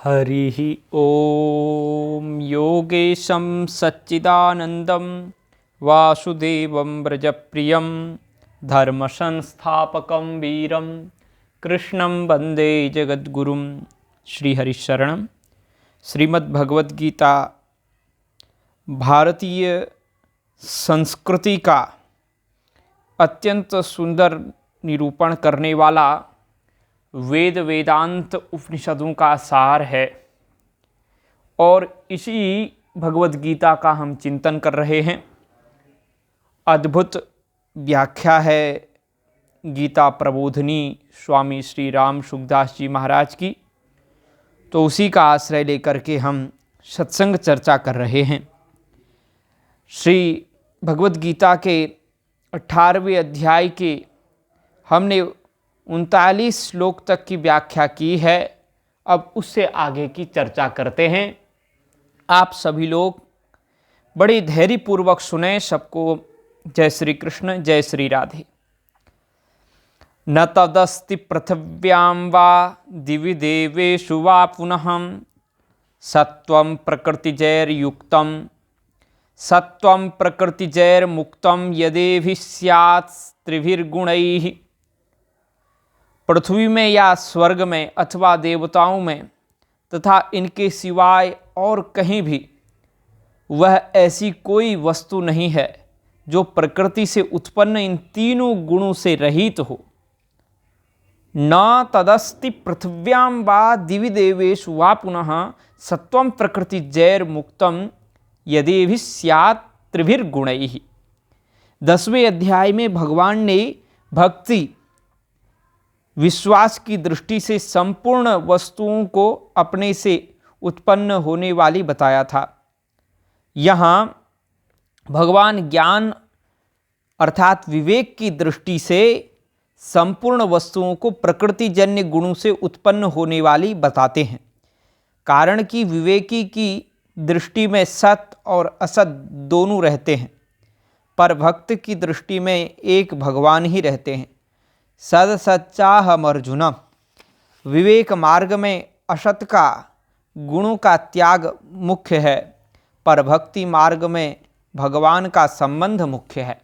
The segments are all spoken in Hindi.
हरिः ॐ योगेशं सच्चिदानन्दं वासुदेवं व्रजप्रियं धर्मसंस्थापकं वीरं कृष्णं वन्दे जगद्गुरुं। श्रीहरिशरणं। श्रीमद्भगवद्गीता भारतीय संस्कृति का अत्यंत सुंदर निरूपण करने वाला वेद वेदांत उपनिषदों का सार है और इसी भगवद गीता का हम चिंतन कर रहे हैं। अद्भुत व्याख्या है गीता प्रबोधिनी स्वामी श्री राम सुखदास जी महाराज की, तो उसी का आश्रय लेकर के हम सत्संग चर्चा कर रहे हैं। श्री भगवद गीता के 18वें अध्याय के हमने 39 श्लोक तक की व्याख्या की है। अब उससे आगे की चर्चा करते हैं। आप सभी लोग बड़े धैर्यपूर्वक सुने। सबको जय श्री कृष्ण, जय श्री राधे। न तदस्ति पृथिव्यां वा दिवि देवेषु वा पुनः सत्वं प्रकृतिजैर्युक्तं सत्वं प्रकृतिजैर्मुक्तं यदेभिः स्यात् त्रिभिर्गुणैः। पृथ्वी में या स्वर्ग में अथवा देवताओं में तथा इनके सिवाय और कहीं भी वह ऐसी कोई वस्तु नहीं है जो प्रकृति से उत्पन्न इन तीनों गुणों से रहित हो। न तदस्ति पृथिव्यां वा दिवि देवेषु वा पुनः सत्वं प्रकृति जैर मुक्तम यदेभिः स्यात् त्रिभिर्गुणैः। 10वें अध्याय में भगवान ने भक्ति विश्वास की दृष्टि से संपूर्ण वस्तुओं को अपने से उत्पन्न होने वाली बताया था। यहाँ भगवान ज्ञान अर्थात विवेक की दृष्टि से संपूर्ण वस्तुओं को प्रकृतिजन्य गुणों से उत्पन्न होने वाली बताते हैं। कारण कि विवेकी की दृष्टि में सत और असत दोनों रहते हैं, पर भक्त की दृष्टि में एक भगवान ही रहते हैं। सद सच्चाहम अर्जुन। विवेक मार्ग में असत का गुणों का त्याग मुख्य है, पर भक्ति मार्ग में भगवान का संबंध मुख्य है।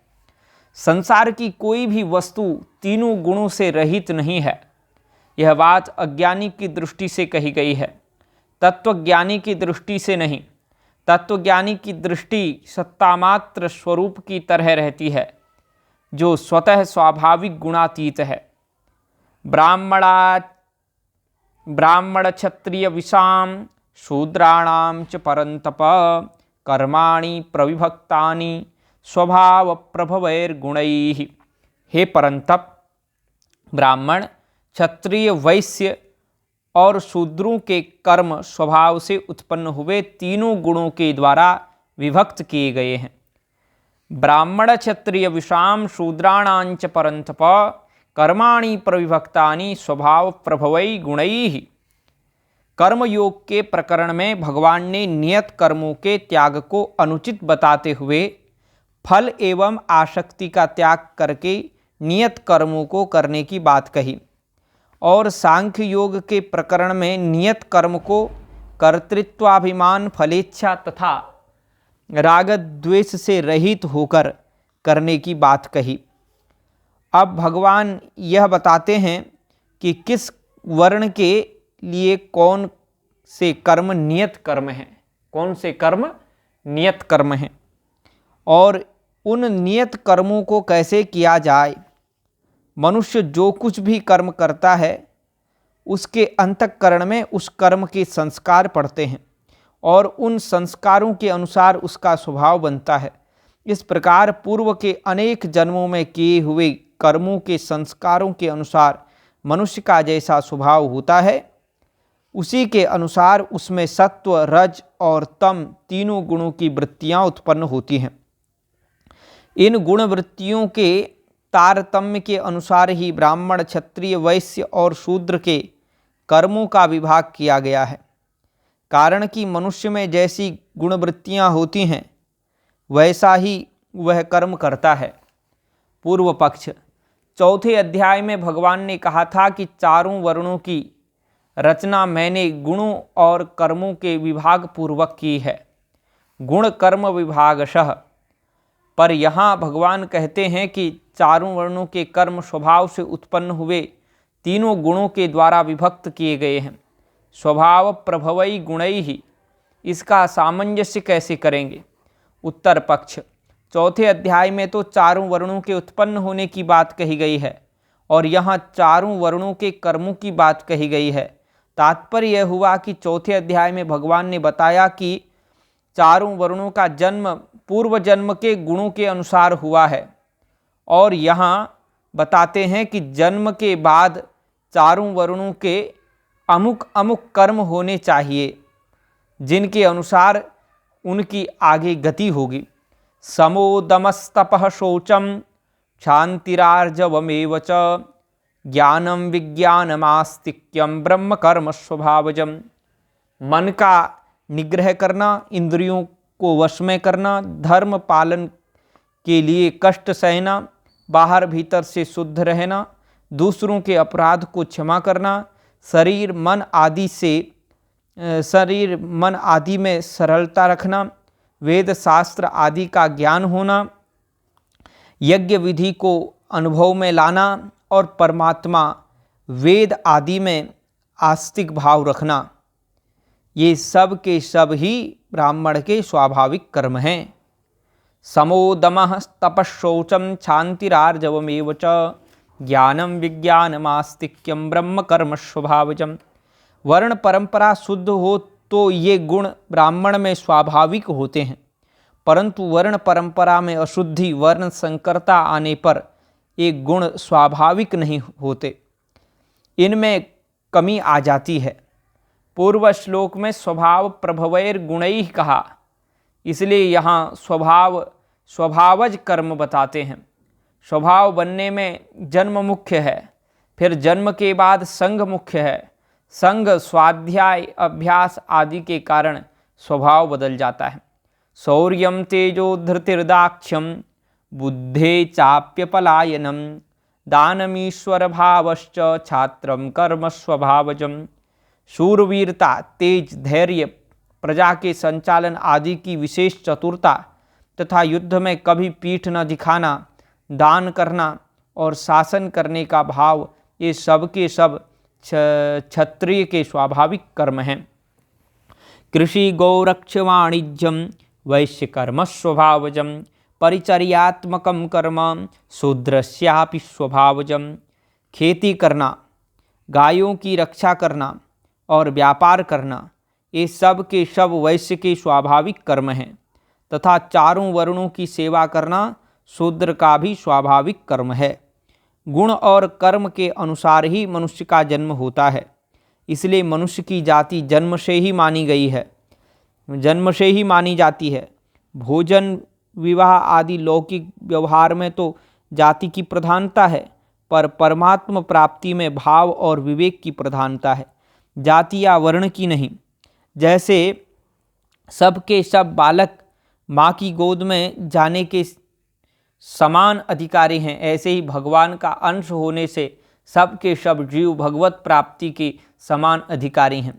संसार की कोई भी वस्तु तीनों गुणों से रहित नहीं है। यह बात अज्ञानी की दृष्टि से कही गई है, तत्वज्ञानी की दृष्टि से नहीं। तत्वज्ञानी की दृष्टि सत्तामात्र स्वरूप की तरह रहती है, जो स्वतः स्वाभाविक गुणातीत है। ब्राह्मण क्षत्रिय विषाम शूद्राणाम च परंतप कर्माणि प्रविभक्तानि स्वभाव प्रभवैर्गुणैः। हे परंतप, ब्राह्मण क्षत्रिय वैश्य और शूद्रों के कर्म स्वभाव से उत्पन्न हुए तीनों गुणों के द्वारा विभक्त किए गए हैं। ब्राह्मण क्षत्रिय विषाम शूद्राणांच परंतप कर्माणि प्रविभक्तानि स्वभाव प्रभवै गुणैः। कर्मयोग के प्रकरण में भगवान ने नियत कर्मों के त्याग को अनुचित बताते हुए फल एवं आसक्ति का त्याग करके नियत कर्मों को करने की बात कही, और सांख्य योग के प्रकरण में नियत कर्म को कर्तृत्वाभिमान, फलेच्छा तथा राग द्वेष से रहित होकर करने की बात कही। अब भगवान यह बताते हैं कि किस वर्ण के लिए कौन से कर्म नियत कर्म हैं, कौन से कर्म नियत कर्म हैं, और उन नियत कर्मों को कैसे किया जाए। मनुष्य जो कुछ भी कर्म करता है उसके अंतःकरण में उस कर्म के संस्कार पड़ते हैं और उन संस्कारों के अनुसार उसका स्वभाव बनता है। इस प्रकार पूर्व के अनेक जन्मों में किए हुए कर्मों के संस्कारों के अनुसार मनुष्य का जैसा स्वभाव होता है, उसी के अनुसार उसमें सत्व, रज और तम तीनों गुणों की वृत्तियां उत्पन्न होती हैं। इन गुण वृत्तियों के तारतम्य के अनुसार ही ब्राह्मण, क्षत्रिय, वैश्य और शूद्र के कर्मों का विभाग किया गया है। कारण कि मनुष्य में जैसी गुणवृत्तियाँ होती हैं वैसा ही वह कर्म करता है। पूर्व पक्ष। चौथे अध्याय में भगवान ने कहा था कि चारों वर्णों की रचना मैंने गुणों और कर्मों के विभाग पूर्वक की है, गुण कर्म विभागशः। पर यहाँ भगवान कहते हैं कि चारों वर्णों के कर्म स्वभाव से उत्पन्न हुए तीनों गुणों के द्वारा विभक्त किए गए हैं। स्वभाव प्रभवई गुणई ही, इसका सामंजस्य कैसे करेंगे? उत्तर पक्ष, चौथे अध्याय में तो चारों वर्णों के उत्पन्न होने की बात कही गई है और यहाँ चारों वर्णों के कर्मों की बात कही गई है। तात्पर्य यह हुआ कि चौथे अध्याय में भगवान ने बताया कि चारों वर्णों का जन्म पूर्व जन्म के गुणों के अनुसार हुआ है, और यहाँ बताते हैं कि जन्म के बाद चारों वर्णों के अमुक अमुक कर्म होने चाहिए, जिनके अनुसार उनकी आगे गति होगी। समोदमस्तपः शौचम क्षांतिरार्जवमेव च ज्ञानम विज्ञानमास्तिक्यम ब्रह्म कर्म स्वभावजम। मन का निग्रह करना, इंद्रियों को वश में करना, धर्म पालन के लिए कष्ट सहना, बाहर भीतर से शुद्ध रहना, दूसरों के अपराध को क्षमा करना, शरीर मन आदि में सरलता रखना, वेद शास्त्र आदि का ज्ञान होना, यज्ञ विधि को अनुभव में लाना और परमात्मा वेद आदि में आस्तिक भाव रखना, ये सब के सब ही ब्राह्मण के स्वाभाविक कर्म हैं। समोदमः तपशौचम क्षांतिरार्जवमेव च ज्ञानम विज्ञानमास्तिक्यम ब्रह्म कर्म स्वभावजम। वर्ण परंपरा शुद्ध हो तो ये गुण ब्राह्मण में स्वाभाविक होते हैं, परंतु वर्ण परंपरा में अशुद्धि, वर्ण संकरता आने पर ये गुण स्वाभाविक नहीं होते, इनमें कमी आ जाती है। पूर्व श्लोक में स्वभाव प्रभवैर गुणैः कहा, इसलिए यहाँ स्वभावज कर्म बताते हैं। स्वभाव बनने में जन्म मुख्य है, फिर जन्म के बाद संग मुख्य है। संग, स्वाध्याय, अभ्यास आदि के कारण स्वभाव बदल जाता है। शौर्यम तेजो धृतिर्दाक्ष्यम बुद्धे चाप्यपलायनम दानमीश्वर भावश्च छात्रम कर्म स्वभावजम। शूरवीरता, तेज, धैर्य, प्रजा के संचालन आदि की विशेष चतुरता तथा युद्ध में कभी पीठ न दिखाना, दान करना और शासन करने का भाव, ये सब के सब क्षत्रिय के स्वाभाविक कर्म हैं। कृषि गौरक्ष वाणिज्यम वैश्य कर्म स्वभावजम परिचर्यात्मकम कर्म शूद्रस्यापि स्वभावजम। खेती करना, गायों की रक्षा करना और व्यापार करना, ये सब के सब वैश्य के स्वाभाविक कर्म हैं तथा चारों वर्णों की सेवा करना शूद्र का भी स्वाभाविक कर्म है। गुण और कर्म के अनुसार ही मनुष्य का जन्म होता है, इसलिए मनुष्य की जाति जन्म से ही मानी जाती है। भोजन, विवाह आदि लौकिक व्यवहार में तो जाति की प्रधानता है, पर परमात्म प्राप्ति में भाव और विवेक की प्रधानता है, जाति या वर्ण की नहीं। जैसे सबके सब बालक माँ की गोद में जाने के समान अधिकारी हैं, ऐसे ही भगवान का अंश होने से सबके सब जीव भगवत प्राप्ति के समान अधिकारी हैं।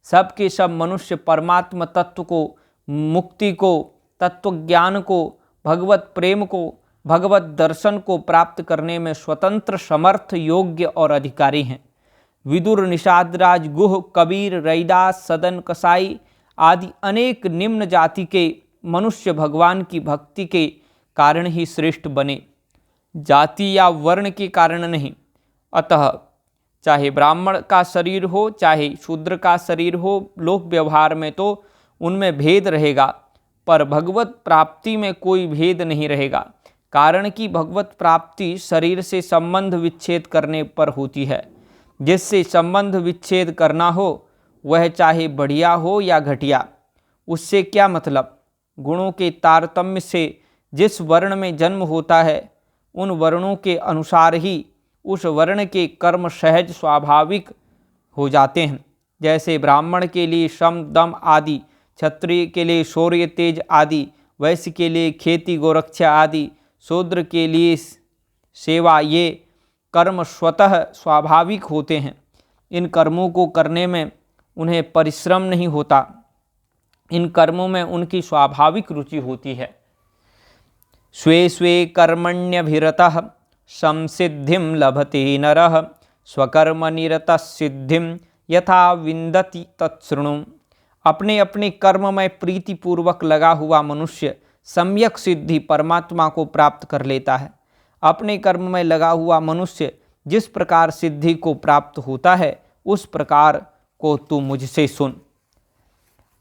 सबके सब मनुष्य परमात्म तत्व को, मुक्ति को, तत्व ज्ञान को, भगवत प्रेम को, भगवत दर्शन को प्राप्त करने में स्वतंत्र, समर्थ, योग्य और अधिकारी हैं। विदुर, निषादराज, गुह, कबीर, रैदास, सदन, कसाई आदि अनेक निम्न जाति के मनुष्य भगवान की भक्ति के कारण ही श्रेष्ठ बने, जाति या वर्ण के कारण नहीं। अतः चाहे ब्राह्मण का शरीर हो, चाहे शूद्र का शरीर हो, लोक व्यवहार में तो उनमें भेद रहेगा, पर भगवत प्राप्ति में कोई भेद नहीं रहेगा, कारण कि भगवत प्राप्ति शरीर से संबंध विच्छेद करने पर होती है। जिससे संबंध विच्छेद करना हो वह चाहे बढ़िया हो या घटिया, उससे क्या मतलब। गुणों के तारतम्य से जिस वर्ण में जन्म होता है, उन वर्णों के अनुसार ही उस वर्ण के कर्म सहज स्वाभाविक हो जाते हैं। जैसे ब्राह्मण के लिए श्रम, दम आदि, क्षत्रिय के लिए शौर्य, तेज आदि, वैश्य के लिए खेती, गोरक्षा आदि, शूद्र के लिए सेवा, ये कर्म स्वतः स्वाभाविक होते हैं। इन कर्मों को करने में उन्हें परिश्रम नहीं होता, इन कर्मों में उनकी स्वाभाविक रुचि होती है। स्वे स्वे कर्मण्यभिरतः संसिद्धिं लभते नरः स्वकर्मनिरतः सिद्धिं यथा विन्दति तत्शृणु। अपने अपने कर्म में प्रीतिपूर्वक लगा हुआ मनुष्य सम्यक सिद्धि परमात्मा को प्राप्त कर लेता है। अपने कर्म में लगा हुआ मनुष्य जिस प्रकार सिद्धि को प्राप्त होता है, उस प्रकार को तू मुझसे सुन।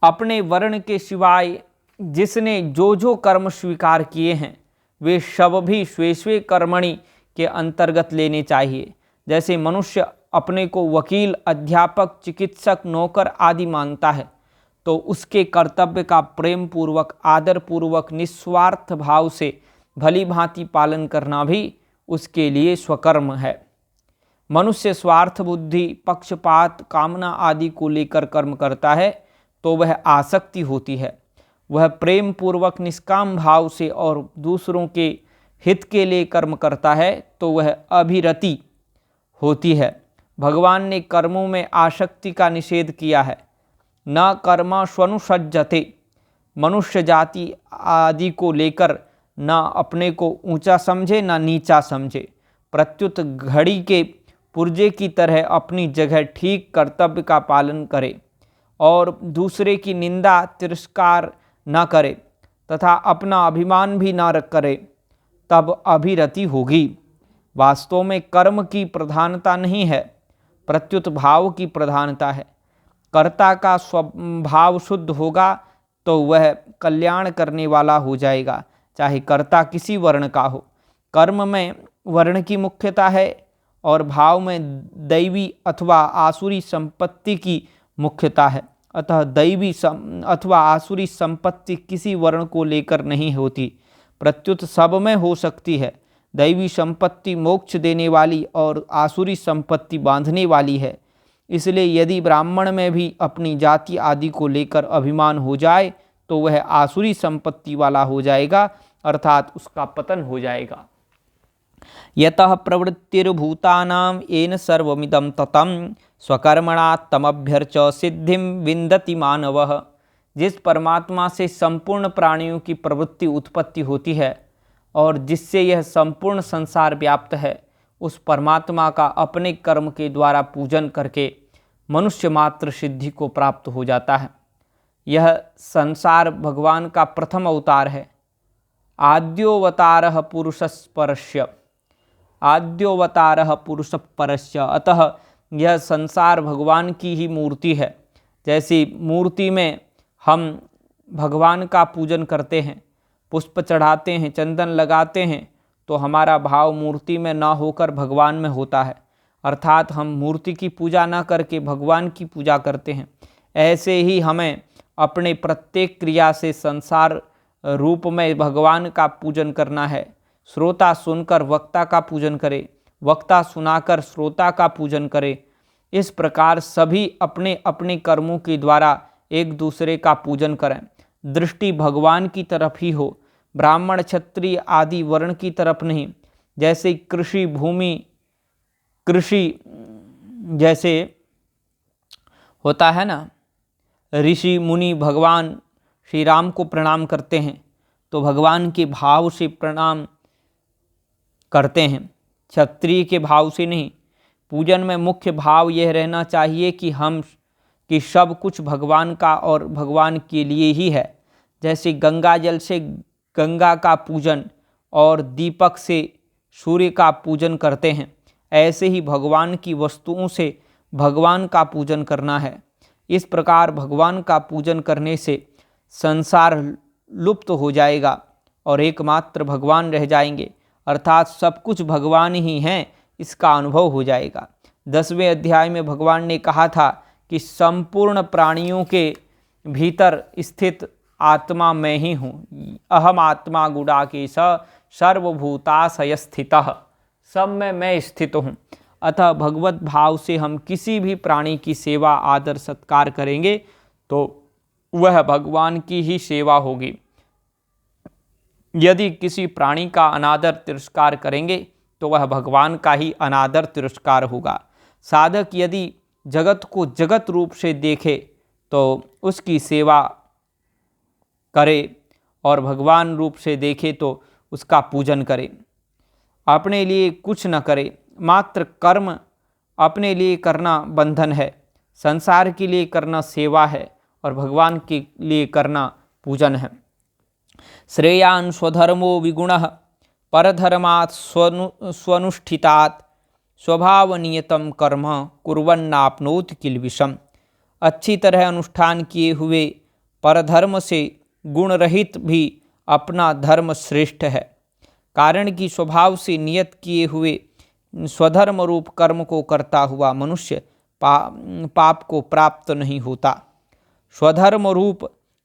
अपने वर्ण के सिवाय जिसने जो जो कर्म स्वीकार किए हैं, वे सब भी स्वे स्वे कर्मणि के अंतर्गत लेने चाहिए। जैसे मनुष्य अपने को वकील, अध्यापक, चिकित्सक, नौकर आदि मानता है, तो उसके कर्तव्य का प्रेम पूर्वक, आदर पूर्वक, निस्वार्थ भाव से भली भांति पालन करना भी उसके लिए स्वकर्म है। मनुष्य स्वार्थ बुद्धि, पक्षपात, कामना आदि को लेकर कर्म करता है तो वह आसक्ति होती है। वह प्रेम पूर्वक निष्काम भाव से और दूसरों के हित के लिए कर्म करता है तो वह अभिरति होती है। भगवान ने कर्मों में आसक्ति का निषेध किया है। न कर्म स्वनुसज्जते, मनुष्य जाति आदि को लेकर न अपने को ऊंचा समझे न नीचा समझे, प्रत्युत घड़ी के पुर्जे की तरह अपनी जगह ठीक कर्तव्य का पालन करे और दूसरे की निंदा तिरस्कार न करे तथा अपना अभिमान भी न करे, तब अभिरति होगी। वास्तव में कर्म की प्रधानता नहीं है, प्रत्युत भाव की प्रधानता है। कर्ता का स्वभाव शुद्ध होगा तो वह कल्याण करने वाला हो जाएगा, चाहे कर्ता किसी वर्ण का हो। कर्म में वर्ण की मुख्यता है और भाव में दैवी अथवा आसुरी संपत्ति की मुख्यता है। अतः दैवी अथवा आसुरी संपत्ति किसी वर्ण को लेकर नहीं होती, प्रत्युत सब में हो सकती है। दैवी संपत्ति मोक्ष देने वाली और आसुरी संपत्ति बांधने वाली है। इसलिए यदि ब्राह्मण में भी अपनी जाति आदि को लेकर अभिमान हो जाए तो वह आसुरी संपत्ति वाला हो जाएगा, अर्थात उसका पतन हो जाएगा। यतः प्रवृत्तिर्भूतानां येन सर्वमिदं ततं स्वकर्मणा तमभ्यर्च सिद्धिं विन्दति मानवः। जिस परमात्मा से संपूर्ण प्राणियों की प्रवृत्ति उत्पत्ति होती है और जिससे यह संपूर्ण संसार व्याप्त है, उस परमात्मा का अपने कर्म के द्वारा पूजन करके मनुष्य मात्र सिद्धि को प्राप्त हो जाता है। यह संसार भगवान का प्रथम अवतार है। आद्योवतारः पुरुषस्परस्य, आद्योवतारः पुरुष परस्य। अतः यह संसार भगवान की ही मूर्ति है। जैसी मूर्ति में हम भगवान का पूजन करते हैं, पुष्प चढ़ाते हैं, चंदन लगाते हैं, तो हमारा भाव मूर्ति में न होकर भगवान में होता है, अर्थात हम मूर्ति की पूजा न करके भगवान की पूजा करते हैं। ऐसे ही हमें अपने प्रत्येक क्रिया से संसार रूप में भगवान का पूजन करना है। श्रोता सुनकर वक्ता का पूजन करे, वक्ता सुनाकर श्रोता का पूजन करे। इस प्रकार सभी अपने अपने कर्मों के द्वारा एक दूसरे का पूजन करें। दृष्टि भगवान की तरफ ही हो, ब्राह्मण क्षत्रिय आदि वर्ण की तरफ नहीं। जैसे कृषि भूमि, कृषि जैसे होता है ना, ऋषि मुनि भगवान श्री राम को प्रणाम करते हैं तो भगवान के भाव से प्रणाम करते हैं, क्षत्रिय के भाव से नहीं। पूजन में मुख्य भाव यह रहना चाहिए कि सब कुछ भगवान का और भगवान के लिए ही है। जैसे गंगा जल से गंगा का पूजन और दीपक से सूर्य का पूजन करते हैं, ऐसे ही भगवान की वस्तुओं से भगवान का पूजन करना है। इस प्रकार भगवान का पूजन करने से संसार लुप्त हो जाएगा और एकमात्र भगवान रह जाएंगे, अर्थात सब कुछ भगवान ही हैं, इसका अनुभव हो जाएगा। 10वें अध्याय में भगवान ने कहा था कि संपूर्ण प्राणियों के भीतर स्थित आत्मा मैं ही हूँ। अहम आत्मा गुडाकेश सर्वभूताशय स्थितः, सब में मैं स्थित हूँ। अतः भगवत भाव से हम किसी भी प्राणी की सेवा आदर सत्कार करेंगे तो वह भगवान की ही सेवा होगी। यदि किसी प्राणी का अनादर तिरस्कार करेंगे तो वह भगवान का ही अनादर तिरस्कार होगा। साधक यदि जगत को जगत रूप से देखे तो उसकी सेवा करे, और भगवान रूप से देखे तो उसका पूजन करे। अपने लिए कुछ न करे, मात्र कर्म अपने लिए करना बंधन है, संसार के लिए करना सेवा है, और भगवान के लिए करना पूजन है। श्रेयान् स्वधर्मो विगुणः परधर्मात् स्वनुष्ठितात् स्वभावनियतम कर्म कुर्वन्नाप्नोति किल्बिषम्। अच्छी तरह अनुष्ठान किए हुए परधर्म से गुण रहित भी अपना धर्म श्रेष्ठ है, कारण कि स्वभाव से नियत किए हुए स्वधर्म रूप कर्म को करता हुआ मनुष्य पाप को प्राप्त नहीं होता। स्वधर्म रूप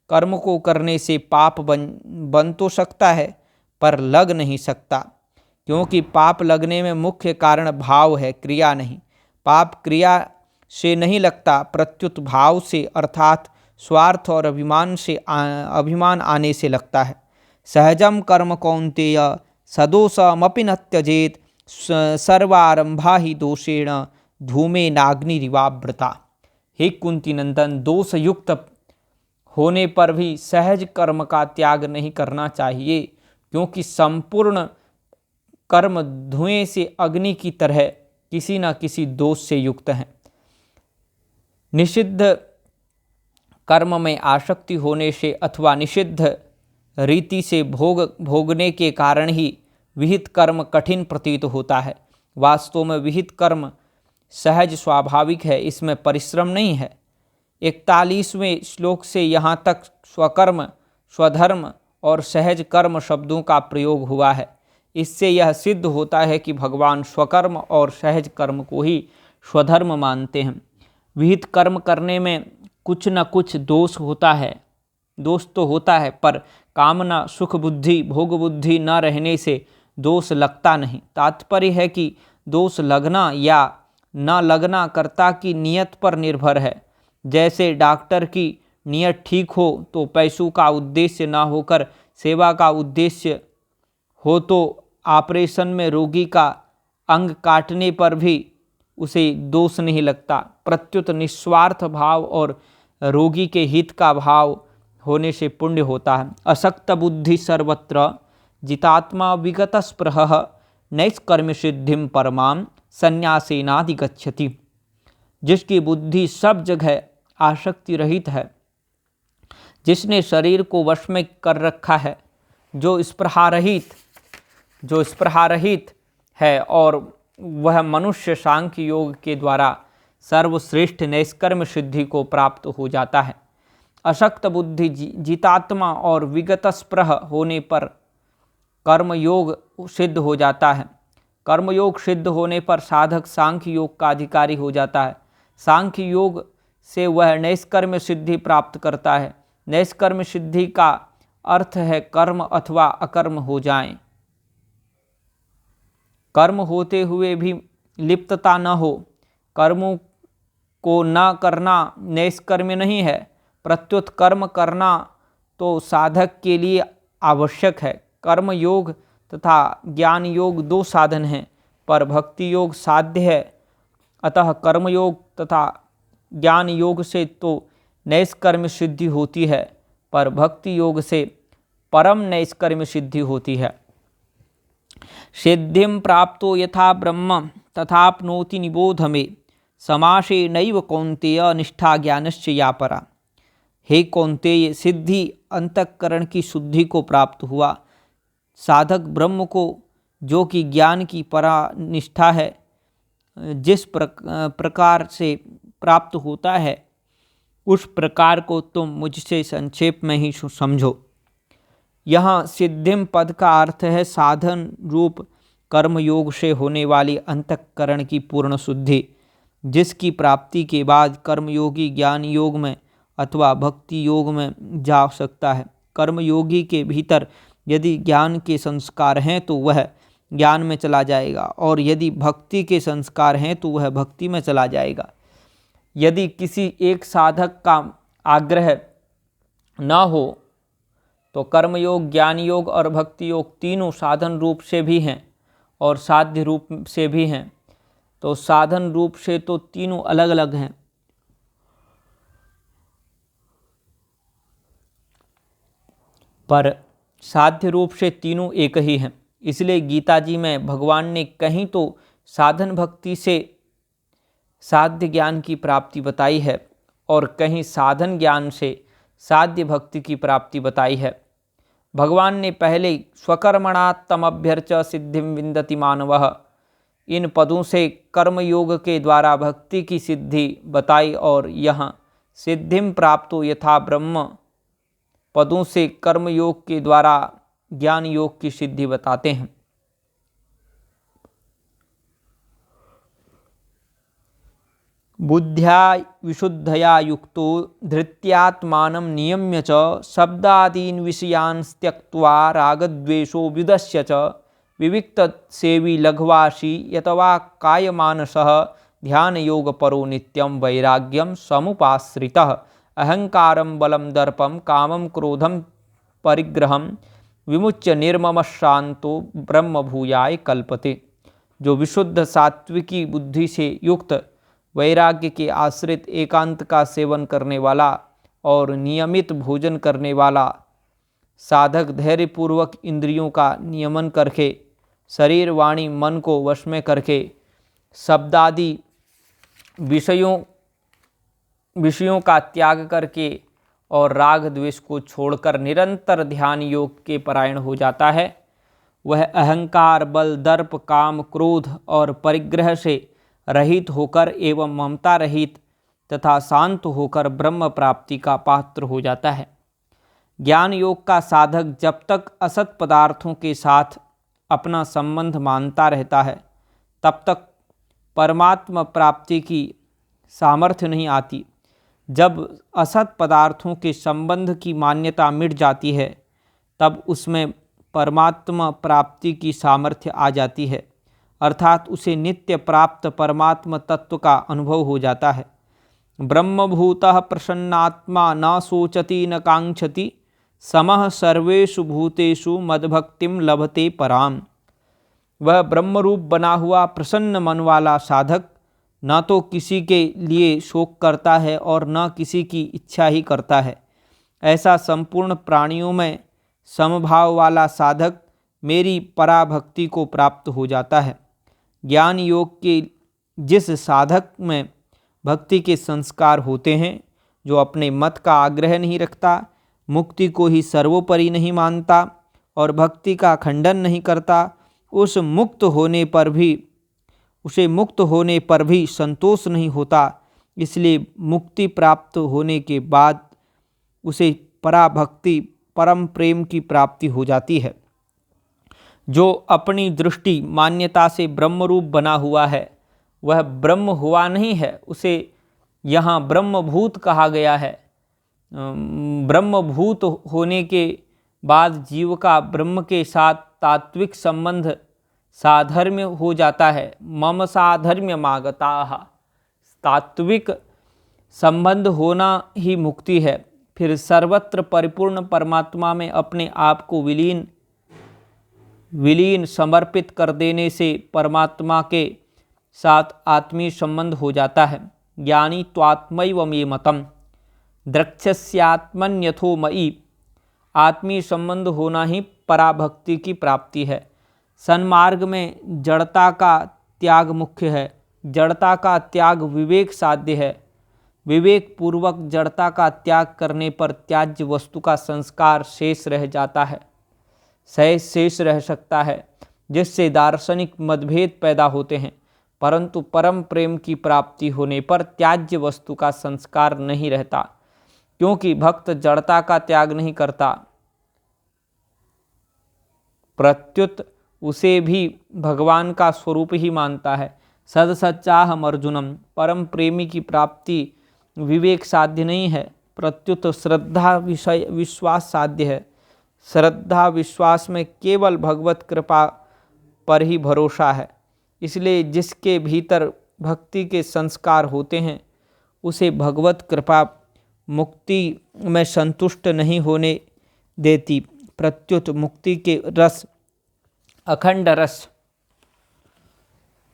कर्म को करने से पाप बन तो सकता है, पर लग नहीं सकता, क्योंकि पाप लगने में मुख्य कारण भाव है, क्रिया नहीं। पाप क्रिया से नहीं लगता, प्रत्युत भाव से अर्थात स्वार्थ और अभिमान आने से लगता है। सहजम कर्म कौन्तेय सदोषमपि न त्यजेत सर्वारंभा ही दोषेण धूमे नाग्निरिवावृता। हे कुंती नंदन, दोष युक्त होने पर भी सहज कर्म का त्याग नहीं करना चाहिए, क्योंकि संपूर्ण कर्म धुएं से अग्नि की तरह किसी न किसी दोष से युक्त हैं। निषिद्ध कर्म में आसक्ति होने से अथवा निषिद्ध रीति से भोगने के कारण ही विहित कर्म कठिन प्रतीत होता है। वास्तव में विहित कर्म सहज स्वाभाविक है, इसमें परिश्रम नहीं है। 41वें श्लोक से यहाँ तक स्वकर्म, स्वधर्म और सहज कर्म शब्दों का प्रयोग हुआ है। इससे यह सिद्ध होता है कि भगवान स्वकर्म और सहज कर्म को ही स्वधर्म मानते हैं। विहित कर्म करने में कुछ न कुछ दोष तो होता है, पर कामना, सुख बुद्धि, भोग बुद्धि न रहने से दोष लगता नहीं। तात्पर्य है कि दोष लगना या न लगना कर्ता की नियत पर निर्भर है। जैसे डॉक्टर की नियत ठीक हो तो पैसों का उद्देश्य न होकर सेवा का उद्देश्य हो तो ऑपरेशन में रोगी का अंग काटने पर भी उसे दोष नहीं लगता। प्रत्युत निस्वार्थ भाव और रोगी के हित का भाव होने से पुण्य होता है। असक्त बुद्धि सर्वत्र जितात्मा विगत स्पृहः नैष्कर्म्य सिद्धिम परमां संन्यासेनाधिगच्छति। जिसकी बुद्धि सब जगह आसक्ति रहित है, जिसने शरीर को वश में कर रखा है, जो स्पृहा रहित है, और वह मनुष्य सांख्य योग के द्वारा सर्वश्रेष्ठ नैष्कर्म्य सिद्धि को प्राप्त हो जाता है। अशक्त बुद्धि जितात्मा और विगत स्पृह होने पर कर्मयोग सिद्ध हो जाता है। कर्मयोग सिद्ध होने पर साधक सांख्य योग का अधिकारी हो जाता है। सांख्य योग से वह नैष्कर्म्य सिद्धि प्राप्त करता है। नैष्कर्म्य सिद्धि का अर्थ है कर्म अथवा अकर्म हो जाएं। कर्म होते हुए भी लिप्तता न हो। कर्मों को न करना नैष्कर्म्य नहीं है, प्रत्युत कर्म करना तो साधक के लिए आवश्यक है। कर्म योग तथा ज्ञान योग दो साधन हैं, पर भक्ति योग साध्य है। अतः कर्मयोग तथा ज्ञान योग से तो नैष्कर्म्य सिद्धि होती है, पर भक्ति योग से परम नैष्कर्म्य सिद्धि होती है। सिद्धिं प्राप्तो यथा ब्रह्म तथाप्नोति निबोध मे समासे नैव कौन्तेय निष्ठा ज्ञानस्य या परा। हे कौन्तेय, सिद्धि अंतःकरण की शुद्धि को प्राप्त हुआ। साधक ब्रह्म को, जो कि ज्ञान की परा निष्ठा है, जिस प्रकार से प्राप्त होता है, उस प्रकार को तुम मुझसे संक्षेप में ही समझो। यहाँ सिद्धिम पद का अर्थ है साधन रूप कर्मयोग से होने वाली अंतःकरण की पूर्ण शुद्धि, जिसकी प्राप्ति के बाद कर्मयोगी ज्ञान योग में अथवा भक्ति योग में जा सकता है। कर्मयोगी के भीतर यदि ज्ञान के संस्कार हैं तो वह ज्ञान में चला जाएगा, और यदि भक्ति के संस्कार हैं तो वह भक्ति में चला जाएगा। यदि किसी एक साधक का आग्रह न हो तो कर्मयोग, ज्ञान योग और भक्ति योग तीनों साधन रूप से भी हैं और साध्य रूप से भी हैं। तो साधन रूप से तो तीनों अलग अलग हैं, पर साध्य रूप से तीनों एक ही हैं। इसलिए गीता जी में भगवान ने कहीं तो साधन भक्ति से साध्य ज्ञान की प्राप्ति बताई है और कहीं साधन ज्ञान से साध्य भक्ति की प्राप्ति बताई है। भगवान ने पहले स्वकर्मणा तमभ्यर्च सिद्धिं विन्दति मानवः, इन पदों से कर्मयोग के द्वारा भक्ति की सिद्धि बताई और यहाँ सिद्धिं प्राप्तो यथा ब्रह्म पदों से कर्मयोग के द्वारा ज्ञान योग की सिद्धि बताते हैं। बुद्ध्या विशुद्धया युक्तो धृत्यात्मानं नियम्य च शब्दादीन् विषयान् त्यक्त्वा रागद्वेषो विदस्य च विविक्तसेवी लघ्वासी यतवा कायमानसः ध्यानयोगपरो नित्यं वैराग्यं समुपाश्रितः अहंकारं बलं दर्पं कामं क्रोधं परिग्रहं विमुच्य निर्ममशांतो ब्रह्मभूयाय कल्पते। जो विशुद्ध सात्विकी बुद्धि से युक्त वैराग्य के आश्रित एकांत का सेवन करने वाला और नियमित भोजन करने वाला साधक धैर्यपूर्वक इंद्रियों का नियमन करके शरीर वाणी मन को वश में करके शब्दादि विषयों का त्याग करके और राग द्वेष को छोड़कर निरंतर ध्यान योग के परायण हो जाता है, वह अहंकार बल दर्प काम क्रोध और परिग्रह से रहित होकर एवं ममता रहित तथा शांत होकर ब्रह्म प्राप्ति का पात्र हो जाता है। ज्ञान योग का साधक जब तक असत पदार्थों के साथ अपना संबंध मानता रहता है तब तक परमात्मा प्राप्ति की सामर्थ्य नहीं आती। जब असत पदार्थों के संबंध की मान्यता मिट जाती है तब उसमें परमात्मा प्राप्ति की सामर्थ्य आ जाती है, अर्थात उसे नित्य प्राप्त परमात्म तत्व का अनुभव हो जाता है। ब्रह्मभूतः प्रसन्नात्मा न सोचति न कांक्षति समः सर्वेषु भूतेषु मद्भक्तिं लभते पराम। वह ब्रह्मरूप बना हुआ प्रसन्न मन वाला साधक न तो किसी के लिए शोक करता है और न किसी की इच्छा ही करता है। ऐसा संपूर्ण प्राणियों में समभाव वाला साधक मेरी पराभक्ति को प्राप्त हो जाता है। ज्ञान योग के जिस साधक में भक्ति के संस्कार होते हैं, जो अपने मत का आग्रह नहीं रखता, मुक्ति को ही सर्वोपरि नहीं मानता और भक्ति का खंडन नहीं करता, उसे मुक्त होने पर भी संतोष नहीं होता। इसलिए मुक्ति प्राप्त होने के बाद उसे पराभक्ति परम प्रेम की प्राप्ति हो जाती है। जो अपनी दृष्टि मान्यता से ब्रह्मरूप बना हुआ है वह ब्रह्म हुआ नहीं है, उसे यहाँ ब्रह्मभूत कहा गया है। ब्रह्मभूत होने के बाद जीव का ब्रह्म के साथ तात्विक संबंध साधर्म्य हो जाता है। मम साधर्म्यमागताः, तात्विक संबंध होना ही मुक्ति है। फिर सर्वत्र परिपूर्ण परमात्मा में अपने आप को विलीन समर्पित कर देने से परमात्मा के साथ आत्मीय संबंध हो जाता है। ज्ञानी त्वात्मैव मे मतम् द्रक्ष्यस्यात्मन्यथो मयि, आत्मीय संबंध होना ही पराभक्ति की प्राप्ति है। सन्मार्ग में जड़ता का त्याग मुख्य है। जड़ता का त्याग विवेक साध्य है। विवेक पूर्वक जड़ता का त्याग करने पर त्याज्य वस्तु का संस्कार शेष रह जाता है, शेष रह सकता है, जिससे दार्शनिक मतभेद पैदा होते हैं। परंतु परम प्रेम की प्राप्ति होने पर त्याज्य वस्तु का संस्कार नहीं रहता, क्योंकि भक्त जड़ता का त्याग नहीं करता, प्रत्युत उसे भी भगवान का स्वरूप ही मानता है। सदसच्चाहम अर्जुनम, परम प्रेमी की प्राप्ति विवेक साध्य नहीं है, प्रत्युत श्रद्धा विश्वास साध्य है। श्रद्धा विश्वास में केवल भगवत कृपा पर ही भरोसा है। इसलिए जिसके भीतर भक्ति के संस्कार होते हैं उसे भगवत कृपा मुक्ति में संतुष्ट नहीं होने देती, प्रत्युत मुक्ति के रस अखंड रस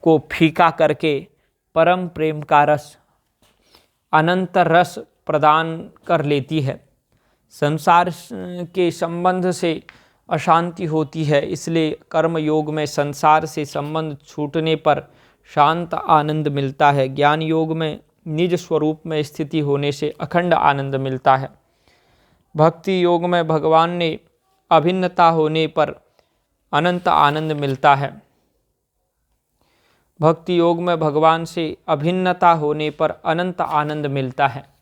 को फीका करके परम प्रेम का रस अनंत रस प्रदान कर लेती है। संसार के संबंध से अशांति होती है, इसलिए कर्म योग में संसार से संबंध छूटने पर शांत आनंद मिलता है। ज्ञान योग में निज स्वरूप में स्थिति होने से अखंड आनंद मिलता है। भक्ति योग में भगवान ने अभिन्नता होने पर अनंत आनंद मिलता है। भक्ति योग में भगवान से अभिन्नता होने पर अनंत आनंद मिलता है।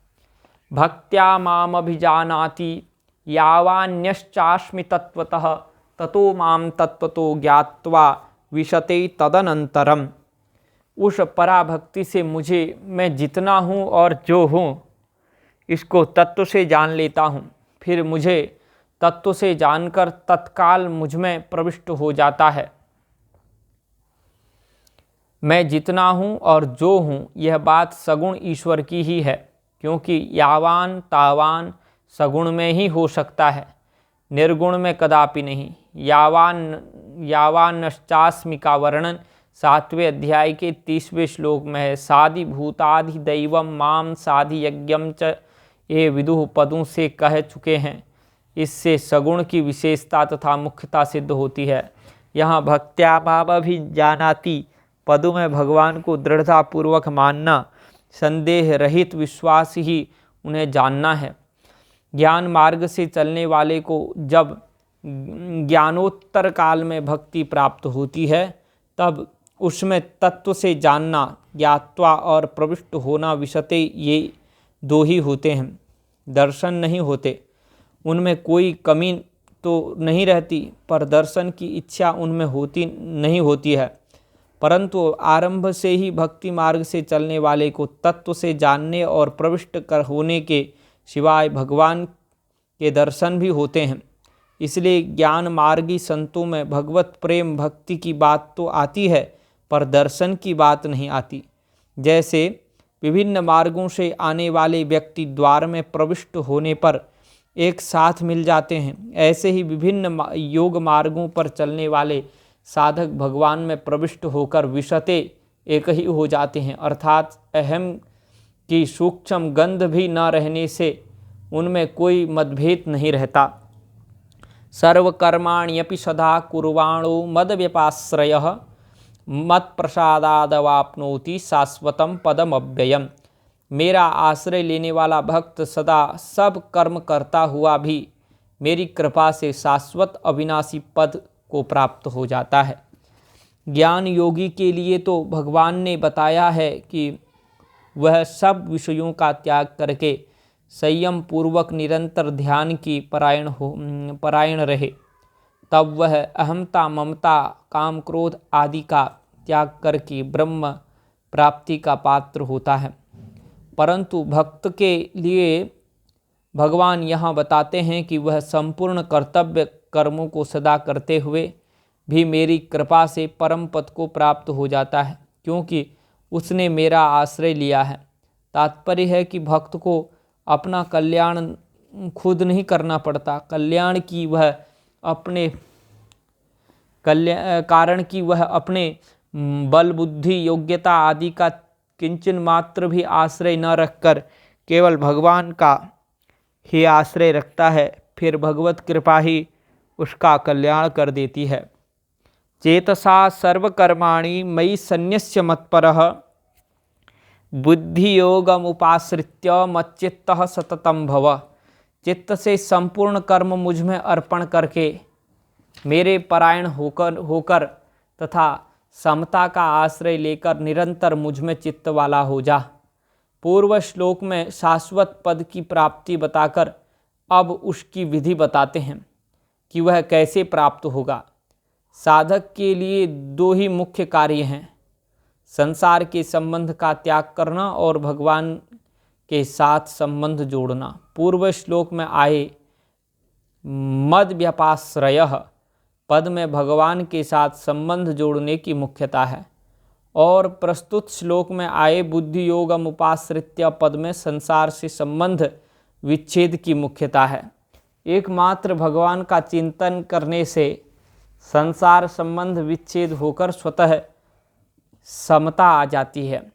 भक्त्या माम अभिजानाति यावान्यश्चास्मि तत्वतः ततो माम तत्वतो ज्ञात्वा विशते तदनंतरम। उस पराभक्ति से मुझे मैं जितना हूँ और जो हूँ इसको तत्व से जान लेता हूँ, फिर मुझे तत्व से जानकर तत्काल मुझ में प्रविष्ट हो जाता है। मैं जितना हूँ और जो हूँ यह बात सगुण ईश्वर की ही है, क्योंकि यावान तावान सगुण में ही हो सकता है, निर्गुण में कदापि नहीं। यावानश्चास्मि का वर्णन 7वें अध्याय के 30वें श्लोक में है। साधि भूताधि दैवम माम साधि यज्ञम च ये विदुः पदों से कह चुके हैं। इससे सगुण की विशेषता तथा मुख्यता सिद्ध होती है। यहाँ भक्त्या माम भी जानाति पदों में भगवान को दृढ़तापूर्वक मानना, संदेह रहित विश्वास ही उन्हें जानना है। ज्ञान मार्ग से चलने वाले को जब ज्ञानोत्तर काल में भक्ति प्राप्त होती है तब उसमें तत्व से जानना, ज्ञात्वा और प्रविष्ट होना विशते, ये दो ही होते हैं, दर्शन नहीं होते। उनमें कोई कमी तो नहीं रहती, पर दर्शन की इच्छा उनमें होती नहीं होती है। परंतु आरंभ से ही भक्ति मार्ग से चलने वाले को तत्व से जानने और प्रविष्ट कर होने के सिवाय भगवान के दर्शन भी होते हैं। इसलिए ज्ञान मार्गी संतों में भगवत प्रेम भक्ति की बात तो आती है, पर दर्शन की बात नहीं आती। जैसे विभिन्न मार्गों से आने वाले व्यक्ति द्वार में प्रविष्ट होने पर एक साथ मिल जाते हैं, ऐसे ही विभिन्न योग मार्गों पर चलने वाले साधक भगवान में प्रविष्ट होकर विशते एक ही हो जाते हैं। अर्थात अहम की सूक्ष्म गंध भी न रहने से उनमें कोई मतभेद नहीं रहता। सर्वकर्माण्यपि सदा कुर्वाणो मद व्यपाश्रयः मत्प्रसादादवाप्नोति शाश्वतम पदमव्ययम्। मेरा आश्रय लेने वाला भक्त सदा सब कर्म करता हुआ भी मेरी कृपा से शाश्वत अविनाशी पद को प्राप्त हो जाता है। ज्ञान योगी के लिए तो भगवान ने बताया है कि वह सब विषयों का त्याग करके संयम पूर्वक निरंतर ध्यान की परायण रहे, तब वह अहमता ममता काम क्रोध आदि का त्याग करके ब्रह्म प्राप्ति का पात्र होता है। परंतु भक्त के लिए भगवान यहाँ बताते हैं कि वह संपूर्ण कर्तव्य कर्मों को सदा करते हुए भी मेरी कृपा से परम पद को प्राप्त हो जाता है, क्योंकि उसने मेरा आश्रय लिया है। तात्पर्य है कि भक्त को अपना कल्याण खुद नहीं करना पड़ता, कल्याण की वह अपने कारण की वह अपने बल बुद्धि योग्यता आदि का किंचन मात्र भी आश्रय न रखकर केवल भगवान का ही आश्रय रखता है, फिर भगवत कृपा ही उसका कल्याण कर देती है। चेतसा सर्वकर्माणि मयि सन्न्यस्य मत्परः बुद्धि योगमुपाश्रित्य मच्चित्तः सततं भव। चित्त से संपूर्ण कर्म मुझ में अर्पण करके मेरे परायण होकर तथा समता का आश्रय लेकर निरंतर मुझ में चित्त वाला हो जा। पूर्व श्लोक में शाश्वत पद की प्राप्ति बताकर अब उसकी विधि बताते हैं कि वह कैसे प्राप्त होगा। साधक के लिए दो ही मुख्य कार्य हैं, संसार के संबंध का त्याग करना और भगवान के साथ संबंध जोड़ना। पूर्व श्लोक में आए मद व्यपाश्रयः पद में भगवान के साथ संबंध जोड़ने की मुख्यता है, और प्रस्तुत श्लोक में आए बुद्धि योगम उपाश्रित्य पद में संसार से संबंध विच्छेद की मुख्यता है। एकमात्र भगवान का चिंतन करने से संसार संबंध विच्छेद होकर स्वतः समता आ जाती है।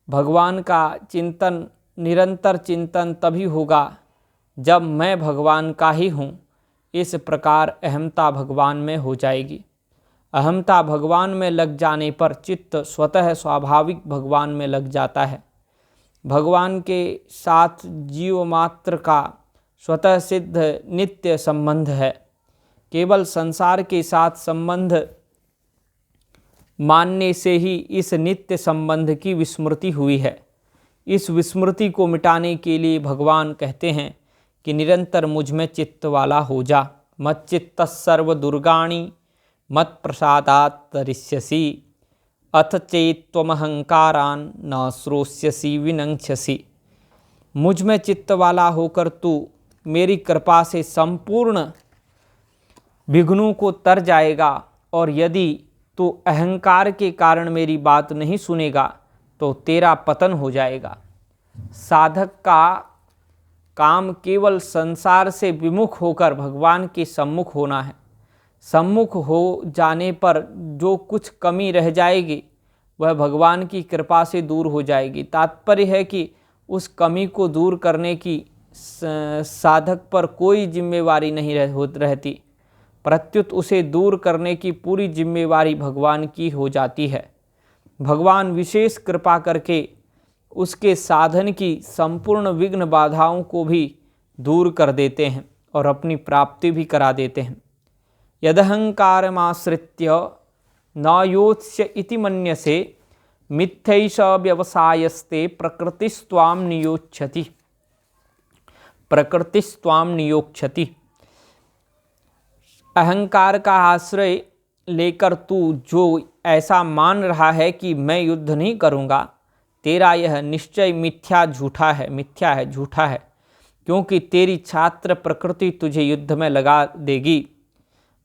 भगवान का चिंतन निरंतर चिंतन तभी होगा जब मैं भगवान का ही हूँ, इस प्रकार अहमता भगवान में हो जाएगी। अहमता भगवान में लग जाने पर चित्त स्वतः स्वाभाविक भगवान में लग जाता है। भगवान के साथ जीव मात्र का स्वतः सिद्ध नित्य संबंध है। केवल संसार के साथ संबंध मानने से ही इस नित्य संबंध की विस्मृति हुई है। इस विस्मृति को मिटाने के लिए भगवान कहते हैं कि निरंतर मुझ में चित्त वाला हो जा। मत चित्त सर्व दुर्गाणि मत प्रसादात् तरिष्यसि अथ चेत्त्वमहंकारान् न श्रोष्यसि विनङ्क्ष्यसि। मुझ में चित्त वाला होकर तू मेरी कृपा से संपूर्ण विघ्नों को तर जाएगा, और यदि तू अहंकार के कारण मेरी बात नहीं सुनेगा तो तेरा पतन हो जाएगा। साधक का काम केवल संसार से विमुख होकर भगवान के सम्मुख होना है। सम्मुख हो जाने पर जो कुछ कमी रह जाएगी वह भगवान की कृपा से दूर हो जाएगी। तात्पर्य है कि उस कमी को दूर करने की साधक पर कोई जिम्मेवारी नहीं रहती, प्रत्युत उसे दूर करने की पूरी जिम्मेवारी भगवान की हो जाती है। भगवान विशेष कृपा करके उसके साधन की संपूर्ण विघ्न बाधाओं को भी दूर कर देते हैं और अपनी प्राप्ति भी करा देते हैं। यदहंकारमाश्रित्य न योत्स्य इति मन्यसे मिथ्यैष व्यवसायस्ते प्रकृतिस्त्वां नियोक्ष्यति। प्रकृतिस्त्वां नियोक्ष्यति। अहंकार का आश्रय लेकर तू जो ऐसा मान रहा है कि मैं युद्ध नहीं करूँगा, तेरा यह निश्चय मिथ्या है, झूठा है, क्योंकि तेरी छात्र प्रकृति तुझे युद्ध में लगा देगी।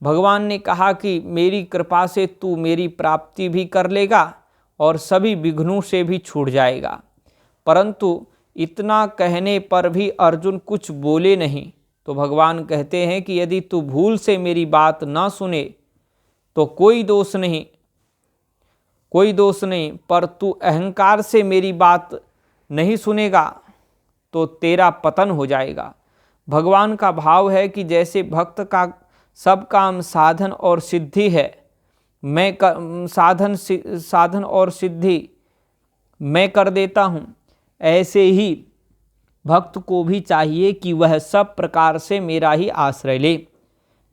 भगवान ने कहा कि मेरी कृपा से तू मेरी प्राप्ति भी कर लेगा और सभी विघ्नों से भी छूट जाएगा। परंतु इतना कहने पर भी अर्जुन कुछ बोले नहीं, तो भगवान कहते हैं कि यदि तू भूल से मेरी बात ना सुने तो कोई दोष नहीं, पर तू अहंकार से मेरी बात नहीं सुनेगा तो तेरा पतन हो जाएगा। भगवान का भाव है कि जैसे भक्त का सब काम साधन और सिद्धि है, साधन और सिद्धि मैं कर देता हूँ, ऐसे ही भक्त को भी चाहिए कि वह सब प्रकार से मेरा ही आश्रय ले।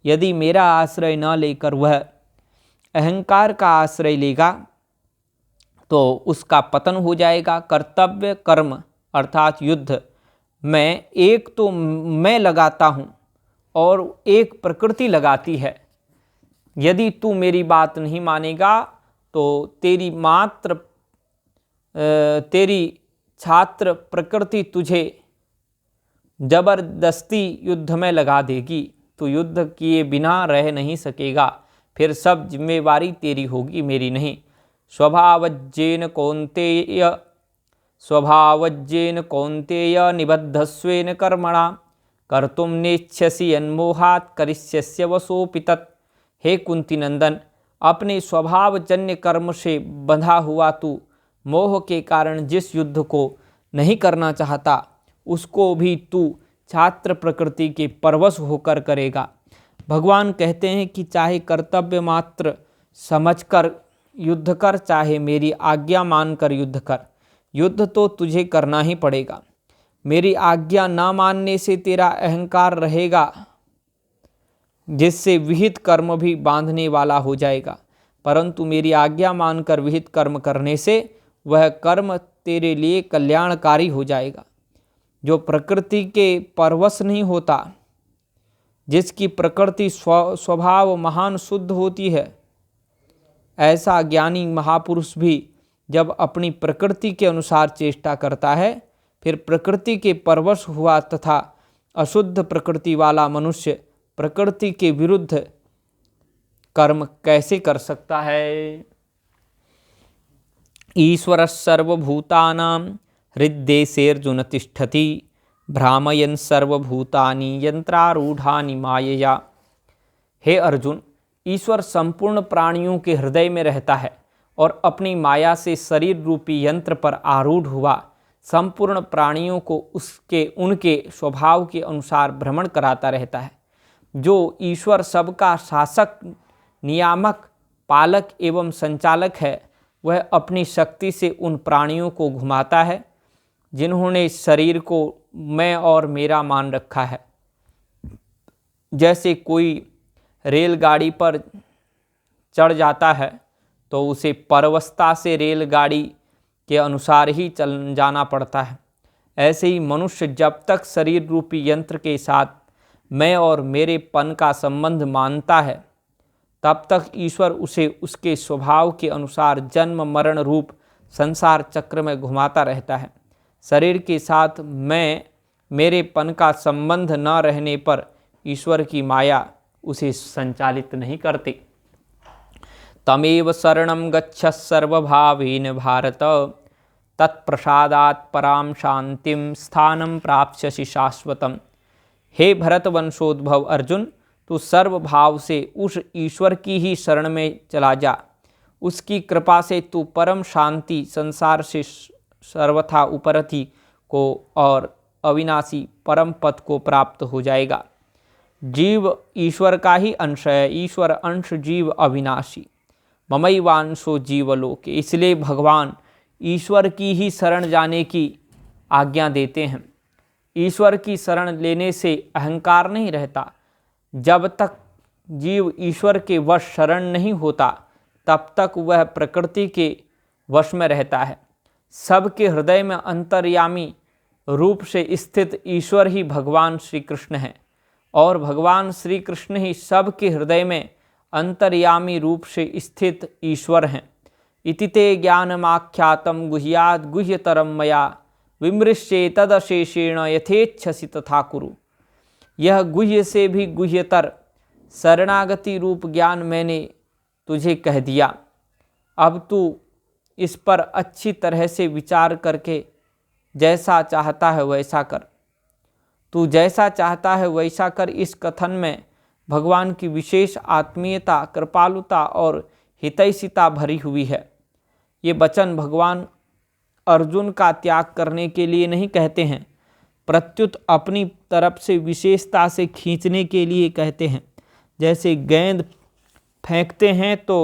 यदि मेरा आश्रय न लेकर वह अहंकार का आश्रय लेगा तो उसका पतन हो जाएगा। कर्तव्य कर्म अर्थात युद्ध में एक तो मैं लगाता हूँ और एक प्रकृति लगाती है। यदि तू मेरी बात नहीं मानेगा तो तेरी छात्र प्रकृति तुझे जबरदस्ती युद्ध में लगा देगी। तू युद्ध किए बिना रह नहीं सकेगा, फिर सब जिम्मेवारी तेरी होगी, मेरी नहीं। स्वभावज्येन कौन्तेय निबद्धस्वेन कर्मणा कर्तुम नेच्छसि यन्मोहात् करिष्यस्य वशोऽपि तत्। हे कुंती नंदन, अपने स्वभावजन्य कर्म से बंधा हुआ तू मोह के कारण जिस युद्ध को नहीं करना चाहता उसको भी तू छात्र प्रकृति के परवश होकर करेगा। भगवान कहते हैं कि चाहे कर्तव्य मात्र समझकर युद्ध कर, चाहे मेरी आज्ञा मानकर युद्ध कर, युद्ध तो तुझे करना ही पड़ेगा। मेरी आज्ञा ना मानने से तेरा अहंकार रहेगा, जिससे विहित कर्म भी बांधने वाला हो जाएगा, परंतु मेरी आज्ञा मानकर विहित कर्म करने से वह कर्म तेरे लिए कल्याणकारी हो जाएगा। जो प्रकृति के परवश नहीं होता, जिसकी प्रकृति स्वभाव महान शुद्ध होती है, ऐसा ज्ञानी महापुरुष भी जब अपनी प्रकृति के अनुसार चेष्टा करता है, फिर प्रकृति के परवश हुआ तथा अशुद्ध प्रकृति वाला मनुष्य प्रकृति के विरुद्ध कर्म कैसे कर सकता है। ईश्वरः सर्वभूतानां हृद्देशेऽर्जुन तिष्ठति भ्रामयन् सर्वभूतानि यंत्रारूढ़ानि मायया। हे अर्जुन, ईश्वर संपूर्ण प्राणियों के हृदय में रहता है और अपनी माया से शरीर रूपी यंत्र पर आरूढ़ हुआ संपूर्ण प्राणियों को उनके स्वभाव के अनुसार भ्रमण कराता रहता है। जो ईश्वर सबका शासक, नियामक, पालक एवं संचालक है, वह अपनी शक्ति से उन प्राणियों को घुमाता है जिन्होंने शरीर को मैं और मेरा मान रखा है। जैसे कोई रेलगाड़ी पर चढ़ जाता है तो उसे परवस्ता से रेलगाड़ी के अनुसार ही चल जाना पड़ता है। ऐसे ही मनुष्य जब तक शरीर रूपी यंत्र के साथ मैं और मेरेपन का संबंध मानता है, तब तक ईश्वर उसे उसके स्वभाव के अनुसार जन्म मरण रूप संसार चक्र में घुमाता रहता है। शरीर के साथ मैं मेरेपन का संबंध न रहने पर ईश्वर की माया उसे संचालित नहीं करती। तमेव शरणं गच्छ सर्वभावेन भारत, तत्प्रसादात् परां शांतिं स्थानं प्राप्स्यसि शाश्वतम्। हे भरत वंशोद्भव अर्जुन, तू सर्वभाव से उस ईश्वर की ही शरण में चला जा। उसकी कृपा से तू परम शांति, संसार से सर्वथा उपरति को और अविनाशी परम पद को प्राप्त हो जाएगा। जीव ईश्वर का ही अंश है, ईश्वर अंश जीव अविनाशी। ममैवांशो जीवलोके, इसलिए भगवान ईश्वर की ही शरण जाने की आज्ञा देते हैं। ईश्वर की शरण लेने से अहंकार नहीं रहता। जब तक जीव ईश्वर के वश शरण नहीं होता, तब तक वह प्रकृति के वश में रहता है। सबके हृदय में अंतर्यामी रूप से स्थित ईश्वर ही भगवान श्री कृष्ण है, और भगवान श्री कृष्ण ही सबके हृदय में अंतर्यामी रूप से स्थित ईश्वर हैं। इति ते ज्ञानमाख्यातं गुह्याद् गुह्यतरं मया, विमृश्ये तदशेषेण यथेच्छसि तथा कुरु। यह गुह्य से भी गुह्यतर शरणागति रूप ज्ञान मैंने तुझे कह दिया। अब तू इस पर अच्छी तरह से विचार करके जैसा चाहता है वैसा कर। तू जैसा चाहता है वैसा कर। इस कथन में भगवान की विशेष आत्मीयता, कृपालुता और हितैषिता भरी हुई है। ये वचन भगवान अर्जुन का त्याग करने के लिए नहीं कहते हैं, प्रत्युत अपनी तरफ से विशेषता से खींचने के लिए कहते हैं। जैसे गेंद फेंकते हैं तो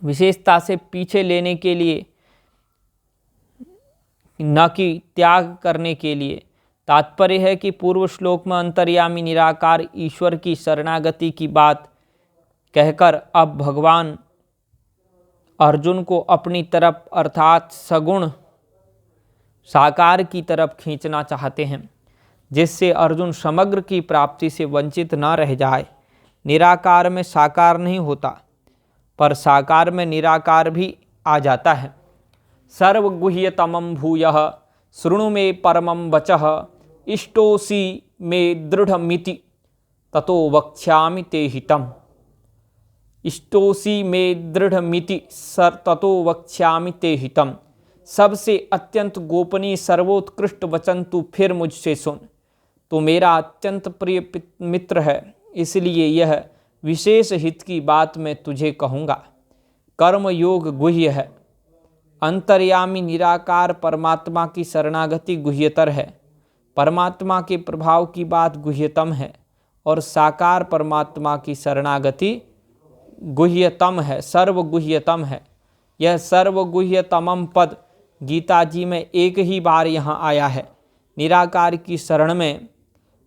विशेषता से पीछे लेने के लिए, न कि त्याग करने के लिए। तात्पर्य है कि पूर्व श्लोक में अंतर्यामी निराकार ईश्वर की शरणागति की बात कहकर अब भगवान अर्जुन को अपनी तरफ अर्थात सगुण साकार की तरफ खींचना चाहते हैं, जिससे अर्जुन समग्र की प्राप्ति से वंचित न रह जाए। निराकार में साकार नहीं होता, पर साकार में निराकार भी आ जाता है। सर्वगुह्यतमं भूयः शृणु मे परमं वचः, इष्टोऽसि मे दृढ़मिति ततो वक्ष्यामि ते हितम्। इष्टोऽसि मे दृढ़मिति ततो वक्ष्यामि ते हितम्। सबसे अत्यंत गोपनीय सर्वोत्कृष्ट वचन तू फिर मुझसे सुन। तो मेरा अत्यंत प्रिय मित्र है, इसलिए यह विशेष हित की बात मैं तुझे कहूँगा। कर्म योग गुह्य है। अंतर्यामी निराकार परमात्मा की शरणागति गुह्यतर है। परमात्मा के प्रभाव की बात गुह्यतम है और साकार परमात्मा की शरणागति गुह्यतम है, सर्वगुह्यतम है। यह सर्वगुह्यतमम पद गीता जी में एक ही बार यहाँ आया है। निराकार की शरण में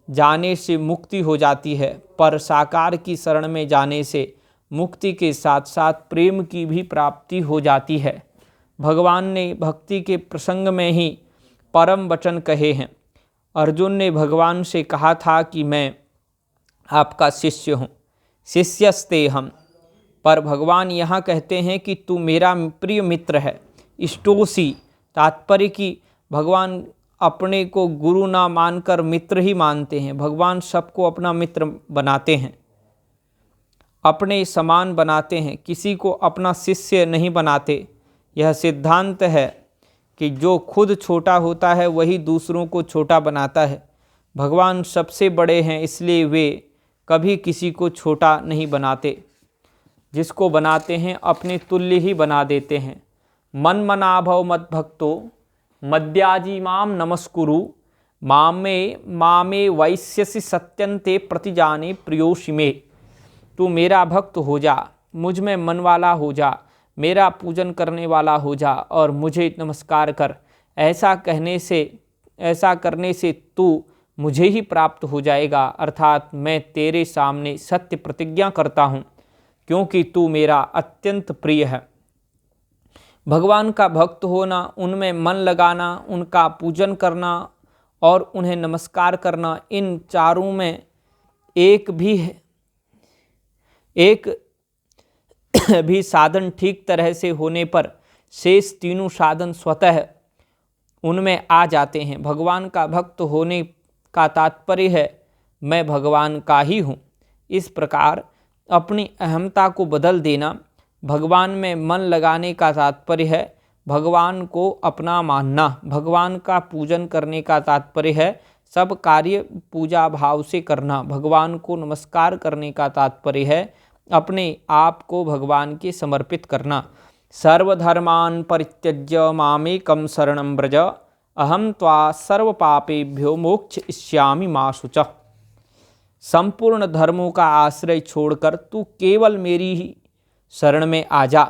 जाने से मुक्ति हो जाती है, पर साकार की शरण में जाने से मुक्ति के साथ साथ प्रेम की भी प्राप्ति हो जाती है। भगवान ने भक्ति के प्रसंग में ही परम वचन कहे हैं। अर्जुन ने भगवान से कहा था कि मैं आपका शिष्य हूँ, शिष्यस्ते हम। पर भगवान यहाँ कहते हैं कि तू मेरा प्रिय मित्र है। इष्टोसी, तात्पर्य कि भगवान अपने को गुरु ना मानकर मित्र ही मानते हैं। भगवान सबको अपना मित्र बनाते हैं, अपने समान बनाते हैं, किसी को अपना शिष्य नहीं बनाते। यह सिद्धांत है कि जो खुद छोटा होता है वही दूसरों को छोटा बनाता है। भगवान सबसे बड़े हैं, इसलिए वे कभी किसी को छोटा नहीं बनाते। जिसको बनाते हैं अपने तुल्य ही बना देते हैं। मन मनाभव मत भक्तो मद्याजी मां नमस्कुरु मामे वैश्यसि सत्यन्ते प्रतिजाने प्रियोषि मे। तू मेरा भक्त हो जा, मुझ में मन वाला हो जा, मेरा पूजन करने वाला हो जा और मुझे नमस्कार कर। ऐसा करने से तू मुझे ही प्राप्त हो जाएगा, अर्थात मैं तेरे सामने सत्य प्रतिज्ञा करता हूँ, क्योंकि तू मेरा अत्यंत प्रिय है। भगवान का भक्त होना, उनमें मन लगाना, उनका पूजन करना और उन्हें नमस्कार करना, इन चारों में एक भी साधन ठीक तरह से होने पर शेष तीनों साधन स्वतः उनमें आ जाते हैं। भगवान का भक्त होने का तात्पर्य है मैं भगवान का ही हूँ। इस प्रकार अपनी अहमता को बदल देना। भगवान में मन लगाने का तात्पर्य है भगवान को अपना मानना। भगवान का पूजन करने का तात्पर्य है सब कार्य पूजा भाव से करना। भगवान को नमस्कार करने का तात्पर्य है अपने आप को भगवान के समर्पित करना। सर्वधर्मान् परित्यज्य मामेकं शरणं व्रज अहम त्वा सर्व पापेभ्यो मोक्षयिष्यामि मा शुचः। संपूर्ण धर्मों का आश्रय छोड़कर तू केवल मेरी ही शरण में आ जा,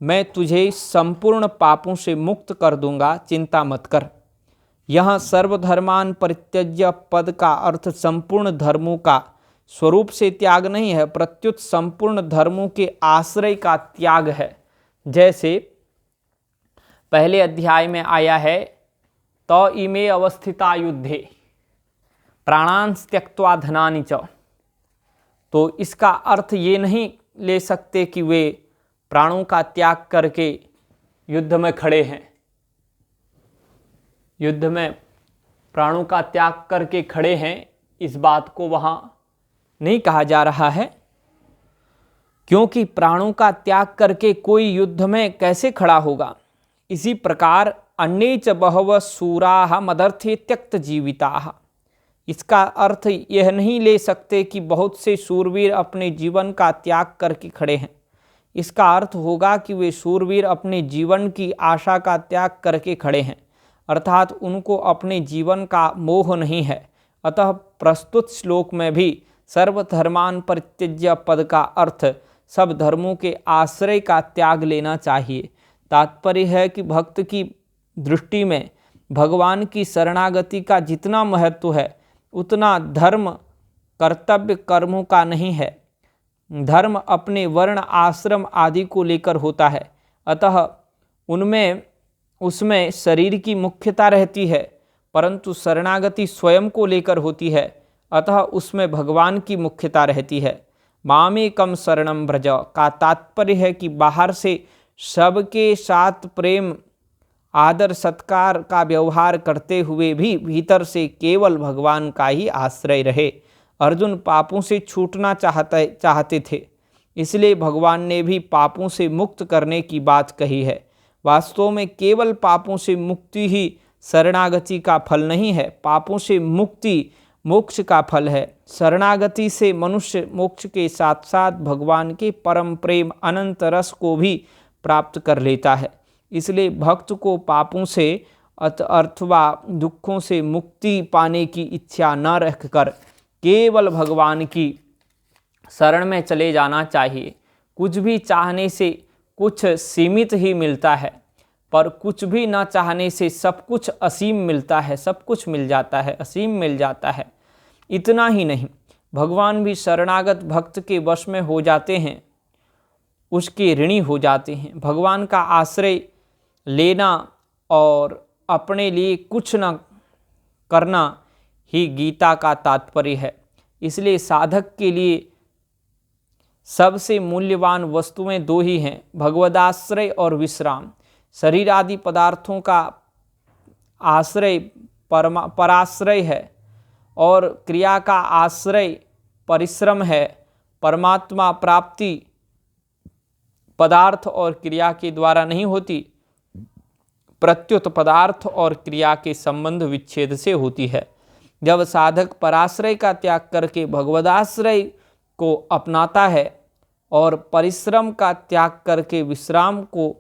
मैं तुझे संपूर्ण पापों से मुक्त कर दूंगा, चिंता मत कर। यहाँ सर्वधर्मान परित्यज्य पद का अर्थ संपूर्ण धर्मों का स्वरूप से त्याग नहीं है, प्रत्युत संपूर्ण धर्मों के आश्रय का त्याग है। जैसे पहले अध्याय में आया है तो इमे अवस्थिता युद्धे प्राणांस त्यक्त्वा धनानि च। तो इसका अर्थ ये नहीं ले सकते कि वे प्राणों का त्याग करके युद्ध में खड़े हैं। युद्ध में प्राणों का त्याग करके खड़े हैं, इस बात को वहाँ नहीं कहा जा रहा है, क्योंकि प्राणों का त्याग करके कोई युद्ध में कैसे खड़ा होगा। इसी प्रकार अन्ये च बहवः शूराः मदर्थे त्यक्त जीविताः। इसका अर्थ यह नहीं ले सकते कि बहुत से शूरवीर अपने जीवन का त्याग करके खड़े हैं। इसका अर्थ होगा कि वे शूरवीर अपने जीवन की आशा का त्याग करके खड़े हैं, अर्थात उनको अपने जीवन का मोह नहीं है। अतः प्रस्तुत श्लोक में भी सर्वधर्मान परित्यज्य पद का अर्थ सब धर्मों के आश्रय का त्याग लेना चाहिए। तात्पर्य है कि भक्त की दृष्टि में भगवान की शरणागति का जितना महत्व है उतना धर्म कर्तव्य कर्मों का नहीं है। धर्म अपने वर्ण आश्रम आदि को लेकर होता है, अतः उसमें शरीर की मुख्यता रहती है, परंतु शरणागति स्वयं को लेकर होती है, अतः उसमें भगवान की मुख्यता रहती है। मामेकं शरणं व्रज का तात्पर्य है कि बाहर से सबके साथ प्रेम आदर सत्कार का व्यवहार करते हुए भी भीतर से केवल भगवान का ही आश्रय रहे। अर्जुन पापों से छूटना चाहते थे, इसलिए भगवान ने भी पापों से मुक्त करने की बात कही है। वास्तव में केवल पापों से मुक्ति ही शरणागति का फल नहीं है, पापों से मुक्ति मोक्ष का फल है। शरणागति से मनुष्य मोक्ष के साथ साथ भगवान के परम प्रेम अनंत रस को भी प्राप्त कर लेता है। इसलिए भक्त को पापों से अथवा दुखों से मुक्ति पाने की इच्छा न रखकर केवल भगवान की शरण में चले जाना चाहिए। कुछ भी चाहने से कुछ सीमित ही मिलता है, पर कुछ भी न चाहने से सब कुछ असीम मिलता है, सब कुछ मिल जाता है, असीम मिल जाता है। इतना ही नहीं, भगवान भी शरणागत भक्त के वश में हो जाते हैं, उसके ऋणी हो जाते हैं। भगवान का आश्रय लेना और अपने लिए कुछ न करना ही गीता का तात्पर्य है। इसलिए साधक के लिए सबसे मूल्यवान वस्तुएं दो ही हैं, भगवदाश्रय और विश्राम। शरीर आदि पदार्थों का आश्रय पराश्रय है और क्रिया का आश्रय परिश्रम है। परमात्मा प्राप्ति पदार्थ और क्रिया के द्वारा नहीं होती, प्रत्युत पदार्थ और क्रिया के संबंध विच्छेद से होती है। जब साधक पराश्रय का त्याग करके भगवदाश्रय को अपनाता है और परिश्रम का त्याग करके विश्राम को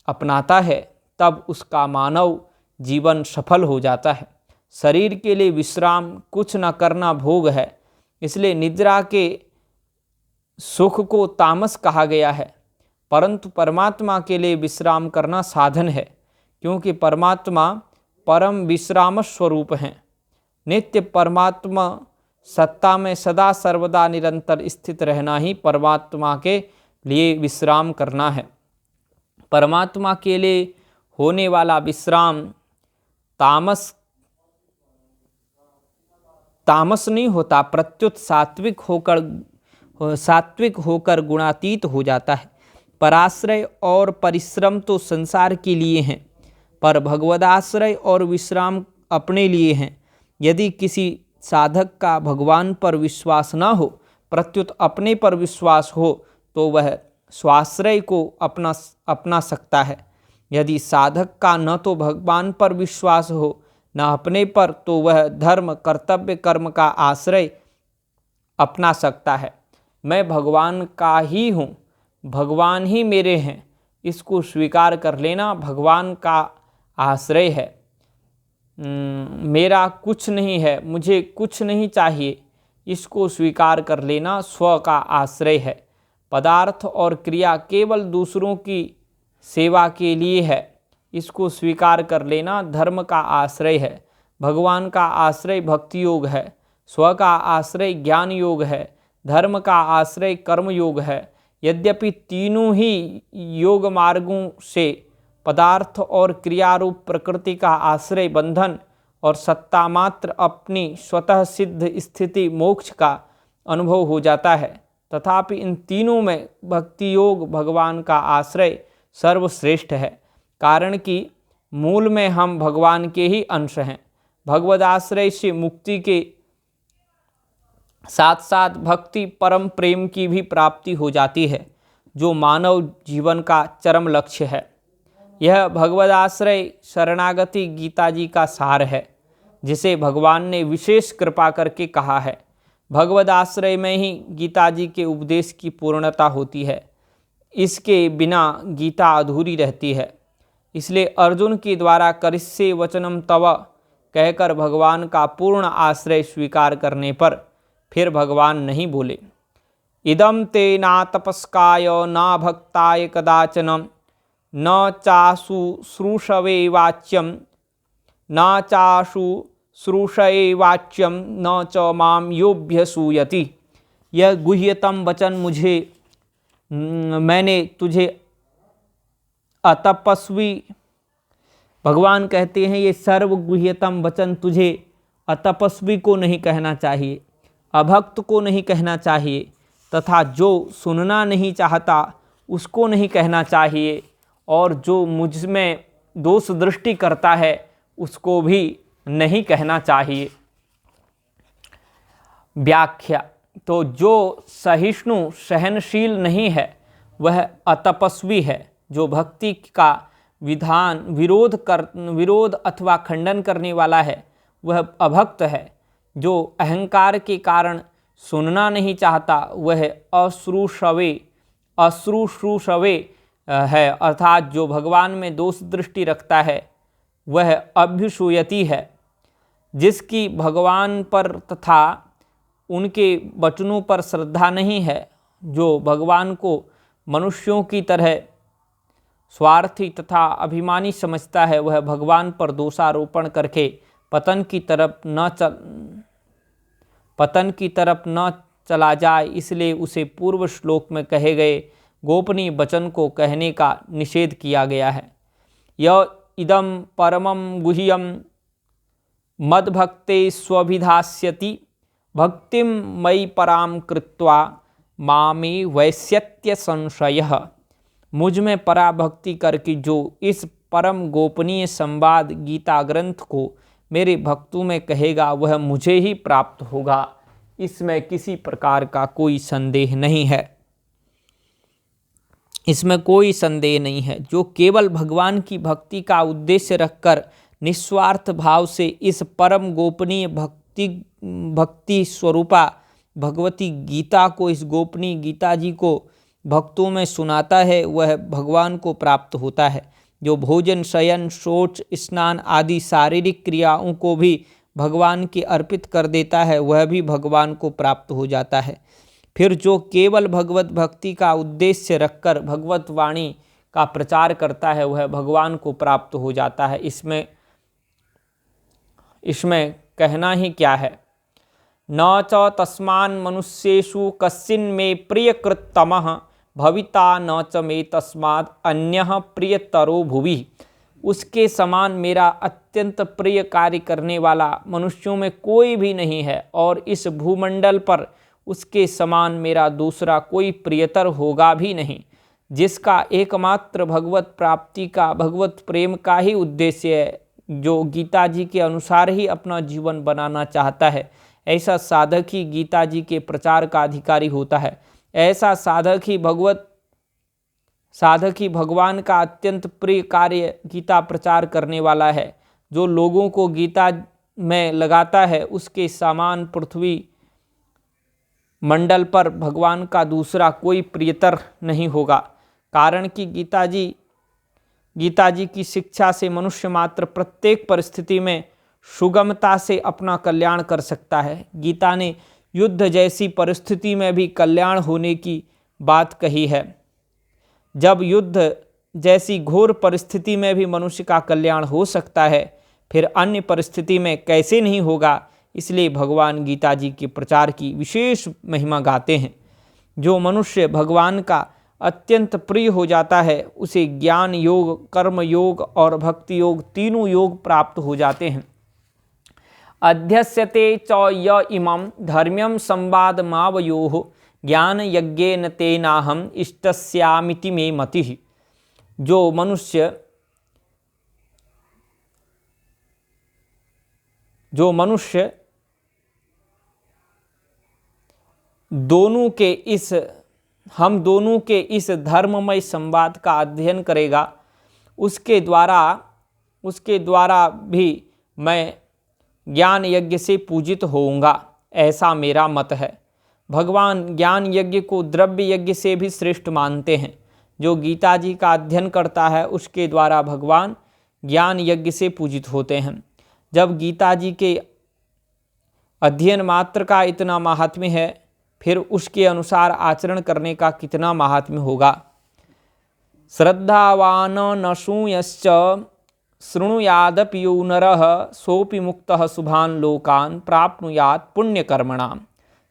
अपनाता है, तब उसका मानव जीवन सफल हो जाता है। शरीर के लिए विश्राम कुछ न करना भोग है, इसलिए निद्रा के सुख को तामस कहा गया है। परंतु परमात्मा के लिए विश्राम करना साधन है, क्योंकि परमात्मा परम विश्राम स्वरूप हैं। नित्य परमात्मा सत्ता में सदा सर्वदा निरंतर स्थित रहना ही परमात्मा के लिए विश्राम करना है। परमात्मा के लिए होने वाला विश्राम तामस नहीं होता, प्रत्युत सात्विक होकर गुणातीत हो जाता है। पराश्रय और परिश्रम तो संसार के लिए हैं, पर भगवदाश्रय और विश्राम अपने लिए हैं। यदि किसी साधक का भगवान पर विश्वास न हो, प्रत्युत अपने पर विश्वास हो, तो वह स्वाश्रय को अपना सकता है। यदि साधक का न तो भगवान पर विश्वास हो न अपने पर, तो वह धर्म कर्तव्य कर्म का आश्रय अपना सकता है। मैं भगवान का ही हूँ, भगवान ही मेरे हैं, इसको स्वीकार कर लेना भगवान का आश्रय है। मेरा कुछ नहीं है, मुझे कुछ नहीं चाहिए, इसको स्वीकार कर लेना स्व का आश्रय है। पदार्थ और क्रिया केवल दूसरों की सेवा के लिए है, इसको स्वीकार कर लेना धर्म का आश्रय है। भगवान का आश्रय भक्ति योग है, स्व का आश्रय ज्ञान योग है, धर्म का आश्रय कर्म योग है। यद्यपि तीनों ही योग मार्गों से पदार्थ और क्रियारूप प्रकृति का आश्रय बंधन और सत्ता मात्र अपनी स्वतः सिद्ध स्थिति मोक्ष का अनुभव हो जाता है, तथापि इन तीनों में भक्ति योग भगवान का आश्रय सर्वश्रेष्ठ है, कारण कि मूल में हम भगवान के ही अंश हैं। भगवद आश्रय से मुक्ति के साथ साथ भक्ति परम प्रेम की भी प्राप्ति हो जाती है, जो मानव जीवन का चरम लक्ष्य है। यह भगवद आश्रय शरणागति गीता जी का सार है, जिसे भगवान ने विशेष कृपा करके कहा है। भगवद आश्रय में ही गीता जी के उपदेश की पूर्णता होती है, इसके बिना गीता अधूरी रहती है। इसलिए अर्जुन के द्वारा करिष्ये वचनम तव कहकर भगवान का पूर्ण आश्रय स्वीकार करने पर फिर भगवान नहीं बोले, इदम ते ना तपस्काय ना भक्ताय कदाचन न चाशु श्रूषवे वाच्यम न चाशु श्रूषये वाच्यम न च माम योऽभ्यसूयति। यह गुह्यतम वचन मैंने तुझे अतपस्वी, भगवान कहते हैं ये सर्व गुह्यतम वचन तुझे अतपस्वी को नहीं कहना चाहिए, अभक्त को नहीं कहना चाहिए, तथा जो सुनना नहीं चाहता उसको नहीं कहना चाहिए, और जो मुझ में दोष दृष्टि करता है उसको भी नहीं कहना चाहिए। व्याख्या, तो जो सहिष्णु सहनशील नहीं है वह अतपस्वी है। जो भक्ति का विरोध अथवा खंडन करने वाला है वह अभक्त है। जो अहंकार के कारण सुनना नहीं चाहता वह अश्रूषवे है, अर्थात जो भगवान में दोष दृष्टि रखता है वह अभ्युसूयति है। जिसकी भगवान पर तथा उनके वचनों पर श्रद्धा नहीं है, जो भगवान को मनुष्यों की तरह स्वार्थी तथा अभिमानी समझता है, वह भगवान पर दोषारोपण करके पतन की तरफ न चला जाए, इसलिए उसे पूर्व श्लोक में कहे गए गोपनीय वचन को कहने का निषेध किया गया है। य इदम परमं गुह्यम मद्भक्ते स्वभिधास्यति भक्तिं मयि पराम कृत्वा मामे वैश्यत्य संशयः। मुझ में पराभक्ति करके जो इस परम गोपनीय संवाद गीता ग्रंथ को मेरे भक्तों में कहेगा वह मुझे ही प्राप्त होगा, इसमें किसी प्रकार का कोई संदेह नहीं है। इसमें कोई संदेह नहीं है। जो केवल भगवान की भक्ति का उद्देश्य रखकर निस्वार्थ भाव से इस परम गोपनीय भक्ति स्वरूपा भगवती गीता को, इस गोपनीय गीता जी को भक्तों में सुनाता है, वह भगवान को प्राप्त होता है। जो भोजन, शयन, शौच, स्नान आदि शारीरिक क्रियाओं को भी भगवान के अर्पित कर देता है वह भी भगवान को प्राप्त हो जाता है। फिर जो केवल भगवत भक्ति का उद्देश्य रखकर भगवत वाणी का प्रचार करता है वह भगवान को प्राप्त हो जाता है। इसमें कहना ही क्या है। न च तस्मान् मनुष्येषु कस्मिन् प्रियकृत्तमः भविता न च मे तस्माद् अन्यः प्रियतरो भुवि। उसके समान मेरा अत्यंत प्रिय कार्य करने वाला मनुष्यों में कोई भी नहीं है और इस भूमंडल पर उसके समान मेरा दूसरा कोई प्रियतर होगा भी नहीं। जिसका एकमात्र भगवत प्राप्ति का, भगवत प्रेम का ही उद्देश्य है, जो गीता जी के अनुसार ही अपना जीवन बनाना चाहता है, ऐसा साधक ही गीता जी के प्रचार का अधिकारी होता है। ऐसा साधक ही भगवान का अत्यंत प्रिय कार्य गीता प्रचार करने वाला है। जो लोगों को गीता में लगाता है उसके समान पृथ्वी मंडल पर भगवान का दूसरा कोई प्रियतर नहीं होगा। कारण कि गीता जी की शिक्षा से मनुष्य मात्र प्रत्येक परिस्थिति में सुगमता से अपना कल्याण कर सकता है। गीता ने युद्ध जैसी परिस्थिति में भी कल्याण होने की बात कही है। जब युद्ध जैसी घोर परिस्थिति में भी मनुष्य का कल्याण हो सकता है, फिर अन्य परिस्थिति में कैसे नहीं होगा। इसलिए भगवान गीता जी के प्रचार की विशेष महिमा गाते हैं। जो मनुष्य भगवान का अत्यंत प्रिय हो जाता है उसे ज्ञान योग, कर्म योग और भक्ति योग तीनों योग प्राप्त हो जाते हैं। अध्यस्यते च य इमं धर्म्यं संवादमावयोः ज्ञान यज्ञेन तेनाहम् इष्टस्यामिति मे मतिः। जो मनुष्य हम दोनों के इस धर्ममय संवाद का अध्ययन करेगा उसके द्वारा भी मैं ज्ञान यज्ञ से पूजित होऊंगा, ऐसा मेरा मत है। भगवान ज्ञान यज्ञ को द्रव्य यज्ञ से भी श्रेष्ठ मानते हैं। जो गीता जी का अध्ययन करता है उसके द्वारा भगवान ज्ञान यज्ञ से पूजित होते हैं। जब गीता जी के अध्ययन मात्र का इतना महात्म्य है, फिर उसके अनुसार आचरण करने का कितना महात्म्य होगा। श्रद्धावान न शूयश्च शृणुयादपि यो नरः सोऽपि मुक्तः शुभान् लोकान् प्राप्नुयात् पुण्यकर्मणाम्।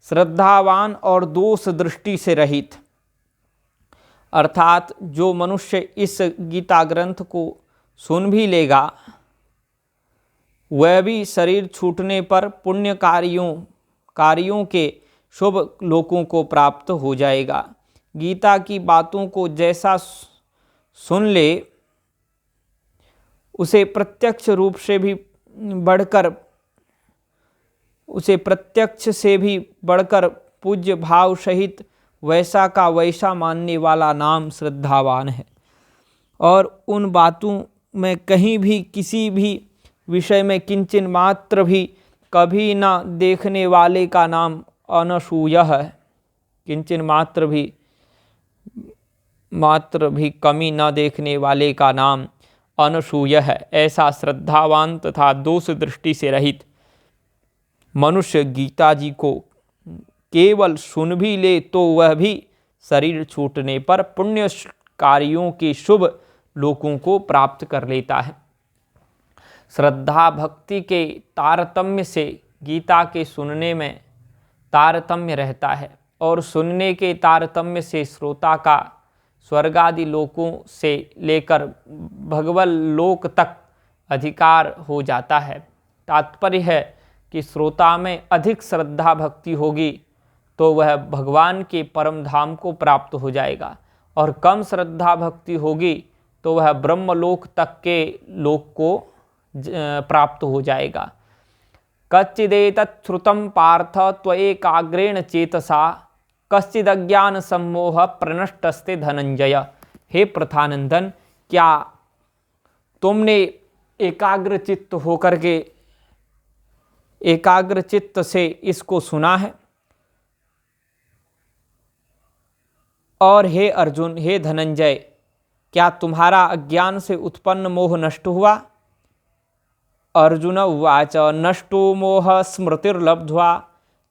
श्रद्धावान और दोष दृष्टि से रहित, अर्थात जो मनुष्य इस गीता ग्रंथ को सुन भी लेगा वह भी शरीर छूटने पर पुण्य कार्यों के शुभ लोकों को प्राप्त हो जाएगा। गीता की बातों को जैसा सुन ले उसे प्रत्यक्ष से भी बढ़कर पूज्य भाव सहित वैसा का वैसा मानने वाला नाम श्रद्धावान है। और उन बातों में कहीं भी किसी भी विषय में किंचन मात्र भी कभी न देखने वाले का नाम अनसूय है। किंचन मात्र भी कमी न देखने वाले का नाम अनसूय है। ऐसा श्रद्धावान तथा दोष दृष्टि से रहित मनुष्य गीता जी को केवल सुन भी ले तो वह भी शरीर छूटने पर पुण्य कार्यों के शुभ लोकों को प्राप्त कर लेता है। श्रद्धा भक्ति के तारतम्य से गीता के सुनने में तारतम्य रहता है और सुनने के तारतम्य से श्रोता का स्वर्गादि लोकों से लेकर भगवल लोक तक अधिकार हो जाता है। तात्पर्य है कि श्रोता में अधिक श्रद्धा भक्ति होगी तो वह भगवान के परम धाम को प्राप्त हो जाएगा और कम श्रद्धा भक्ति होगी तो वह ब्रह्मलोक तक के लोक को प्राप्त हो जाएगा। कच्चिदेतत् श्रुतं पार्थ त्वएकाग्रेण चेतसा कश्चिदज्ञान सम्मोह प्रनष्टस्ते धनंजय। हे प्रथानंदन, क्या तुमने एकाग्र चित्त से इसको सुना है? और हे अर्जुन, हे धनंजय, क्या तुम्हारा अज्ञान से उत्पन्न मोह नष्ट हुआ? अर्जुन उवाच नष्टो मोह स्मृतिर्लब्ध्वा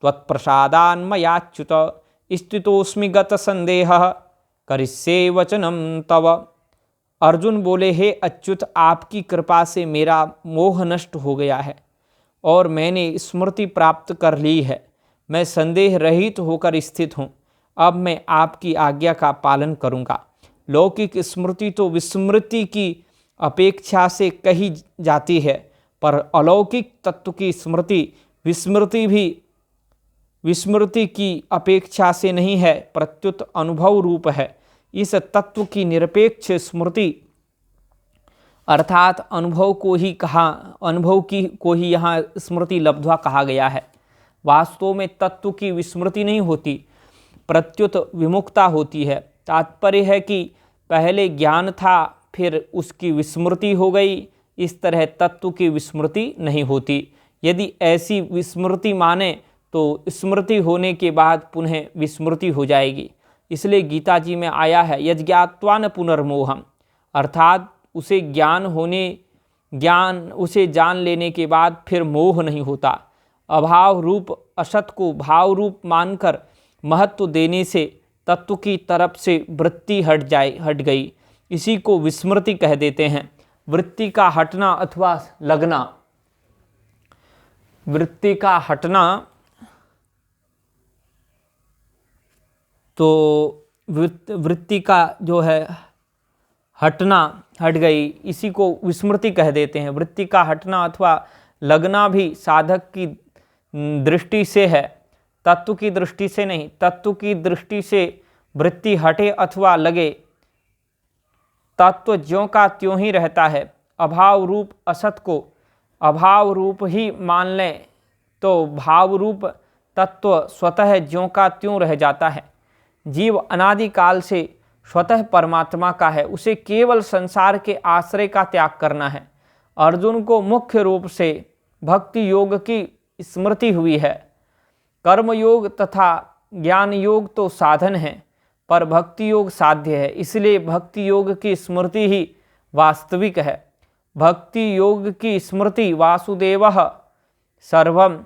त्वत्प्रसादान्मयाच्युत स्थितोऽस्मि गतसन्देहः करिष्ये वचनं तव। अर्जुन बोले, हे अच्युत, आपकी कृपा से मेरा मोह नष्ट हो गया है और मैंने स्मृति प्राप्त कर ली है। मैं संदेह रहित होकर स्थित हूँ। अब मैं आपकी आज्ञा का पालन करूँगा। लौकिक स्मृति तो विस्मृति की अपेक्षा से कही जाती है, पर अलौकिक तत्व की स्मृति विस्मृति भी विस्मृति की अपेक्षा से नहीं है, प्रत्युत अनुभव रूप है। इस तत्व की निरपेक्ष स्मृति अर्थात अनुभव को ही यहाँ स्मृति लब्ध्वा कहा गया है। वास्तव में तत्व की विस्मृति नहीं होती, प्रत्युत विमुक्ता होती है। तात्पर्य है कि पहले ज्ञान था, फिर उसकी विस्मृति हो गई। इस तरह तत्व की विस्मृति नहीं होती। यदि ऐसी विस्मृति माने तो स्मृति होने के बाद पुनः विस्मृति हो जाएगी। इसलिए गीता जी में आया है यज्ञात्वा न पुनर्मोहम, अर्थात उसे उसे जान लेने के बाद फिर मोह नहीं होता। अभाव रूप असत को भाव रूप मानकर महत्व देने से तत्व की तरफ से वृत्ति हट गई। इसी को विस्मृति कह देते हैं। वृत्ति का हटना अथवा लगना, वृत्ति का हटना तो वृत्ति का जो है हटना हट गई, इसी को विस्मृति कह देते हैं। वृत्ति का हटना अथवा लगना भी साधक की दृष्टि से है, तत्व की दृष्टि से नहीं। तत्व की दृष्टि से वृत्ति हटे अथवा लगे, तत्व ज्यों का त्यों ही रहता है। अभाव रूप असत को अभाव रूप ही मान लें तो भाव रूप तत्व स्वतः ज्यों का त्यों रह जाता है। जीव अनादिकाल से स्वतः परमात्मा का है, उसे केवल संसार के आश्रय का त्याग करना है। अर्जुन को मुख्य रूप से भक्ति योग की स्मृति हुई है। कर्म योग तथा ज्ञान योग तो साधन है, पर भक्ति योग साध्य है। इसलिए भक्ति योग की स्मृति ही वास्तविक है। भक्ति योग की स्मृति वासुदेवः सर्वम,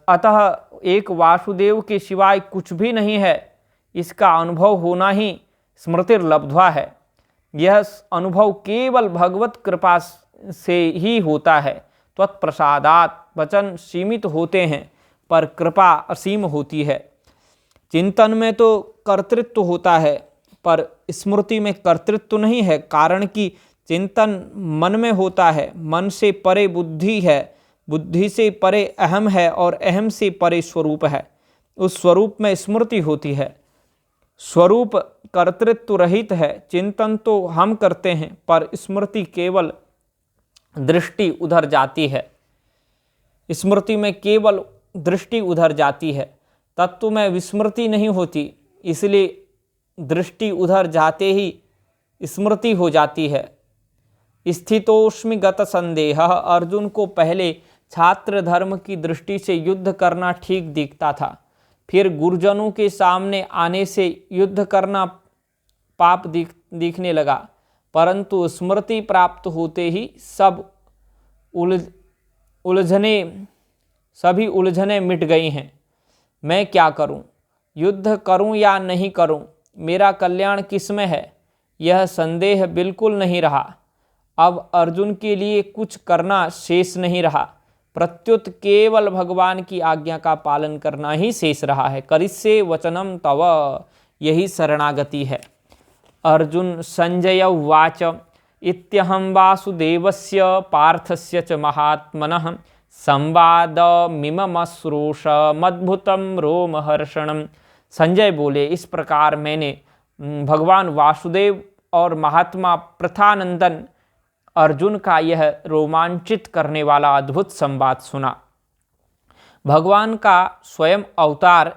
अतः एक वासुदेव के सिवाय कुछ भी नहीं है, इसका अनुभव होना ही स्मृतिर्लब्ध्वा है। यह अनुभव केवल भगवत कृपा से ही होता है। त्वत्प्रसादात् वचन सीमित होते हैं, पर कृपा असीम होती है। चिंतन में तो कर्तृत्व होता है, पर स्मृति में कर्तृत्व नहीं है, कारण कि चिंतन मन में होता है। मन से परे बुद्धि है, बुद्धि से परे अहम है और अहम से परे स्वरूप है। उस स्वरूप में स्मृति होती है। स्वरूप कर्तृत्व रहित है। चिंतन तो हम करते हैं, पर स्मृति केवल दृष्टि उधर जाती है। स्मृति में केवल दृष्टि उधर जाती है, तत्व में विस्मृति नहीं होती। इसलिए दृष्टि उधर जाते ही स्मृति हो जाती है। स्थितोस्मि गत संदेह, अर्जुन को पहले छात्र धर्म की दृष्टि से युद्ध करना ठीक दिखता था, फिर गुरुजनों के सामने आने से युद्ध करना पाप दिखने लगा। परंतु स्मृति प्राप्त होते ही सभी उलझने मिट गई हैं। मैं क्या करूं? युद्ध करूं या नहीं करूं? मेरा कल्याण किसमें है? यह संदेह बिल्कुल नहीं रहा। अब अर्जुन के लिए कुछ करना शेष नहीं रहा, प्रत्युत केवल भगवान की आज्ञा का पालन करना ही शेष रहा है। करिष्ये वचनं तव, यही शरणागति है। अर्जुन संजय उवाच इत्यहं वासुदेवस्य पार्थस्य च महात्मनः संवादमिममश्रोष मद्भुतं रोमहर्षणम्। संजय बोले, इस प्रकार मैंने भगवान वासुदेव और महात्मा प्रथानंदन अर्जुन का यह रोमांचित करने वाला अद्भुत संवाद सुना। भगवान का स्वयं अवतार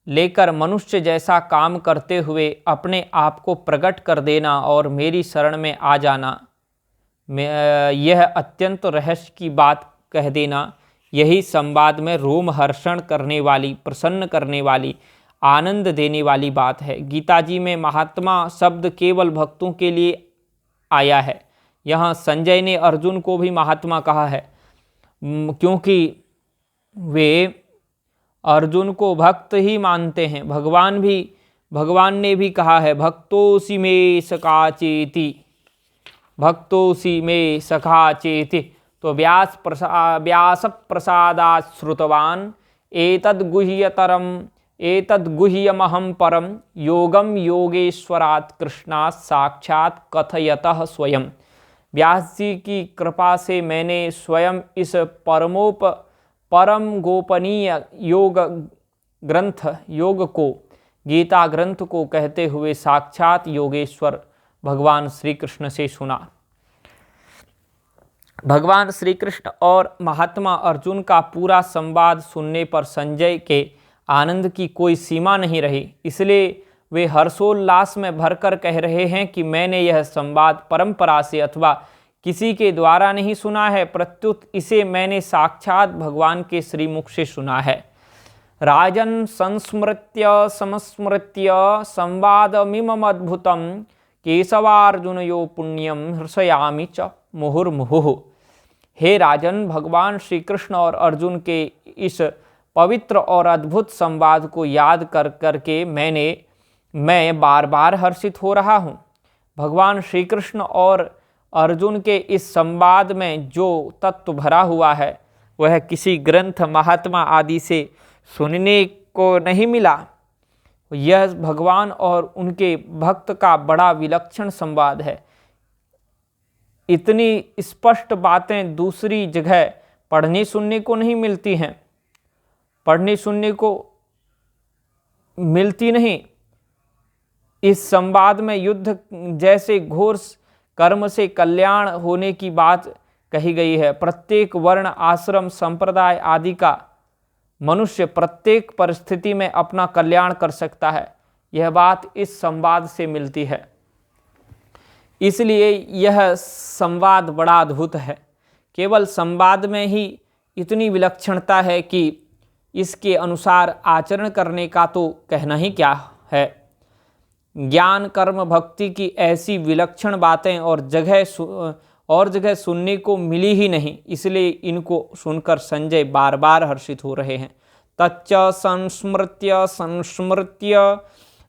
लेकर मनुष्य जैसा काम करते हुए अपने आप को प्रकट कर देना और मेरी शरण में आ जाना, यह अत्यंत रहस्य की बात कह देना, यही संवाद में रोमहर्षण करने वाली, प्रसन्न करने वाली, आनंद देने वाली बात है। गीता जी में महात्मा शब्द केवल भक्तों के लिए आया है। यहाँ संजय ने अर्जुन को भी महात्मा कहा है, क्योंकि वे अर्जुन को भक्त ही मानते हैं। भगवान ने भी कहा है, भक्तोऽसि मे सखा चेति, भक्तोऽसि मे सखा चेति। तो व्यास प्रसादात् श्रुतवान् एतद्गुह्यमहं परम योगम योगेश्वरात् कृष्णात् साक्षात् कथयतः स्वयं। व्यास जी की कृपा से मैंने स्वयं इस परम गोपनीय योग को, गीता ग्रंथ को कहते हुए साक्षात योगेश्वर भगवान श्री कृष्ण से सुना। भगवान श्री कृष्ण और महात्मा अर्जुन का पूरा संवाद सुनने पर संजय के आनंद की कोई सीमा नहीं रही। इसलिए वे हर्षोल्लास में भरकर कह रहे हैं कि मैंने यह संवाद परंपरा से अथवा किसी के द्वारा नहीं सुना है, प्रत्युत इसे मैंने साक्षात भगवान के श्रीमुख से सुना है। राजन संस्मृत्य समस्मृत्य संवादमिममद्भुतं केशवार्जुनयो पुण्यम हर्षयामि च मुहुर्मुहुः। हे राजन, भगवान श्री कृष्ण और अर्जुन के इस पवित्र और अद्भुत संवाद को याद करके मैं बार बार हर्षित हो रहा हूँ। भगवान श्री कृष्ण और अर्जुन के इस संवाद में जो तत्व भरा हुआ है वह किसी ग्रंथ, महात्मा आदि से सुनने को नहीं मिला। यह भगवान और उनके भक्त का बड़ा विलक्षण संवाद है। इतनी स्पष्ट बातें दूसरी जगह पढ़ने सुनने को नहीं मिलती हैं, पढ़ने सुनने को मिलती नहीं। इस संवाद में युद्ध जैसे घोर कर्म से कल्याण होने की बात कही गई है। प्रत्येक वर्ण, आश्रम, संप्रदाय आदि का मनुष्य प्रत्येक परिस्थिति में अपना कल्याण कर सकता है, यह बात इस संवाद से मिलती है। इसलिए यह संवाद बड़ा अद्भुत है। केवल संवाद में ही इतनी विलक्षणता है कि इसके अनुसार आचरण करने का तो कहना ही क्या है। ज्ञान, कर्म, भक्ति की ऐसी विलक्षण बातें और जगह सुनने को मिली ही नहीं। इसलिए इनको सुनकर संजय बार बार हर्षित हो रहे हैं। तच्च संस्मृत्य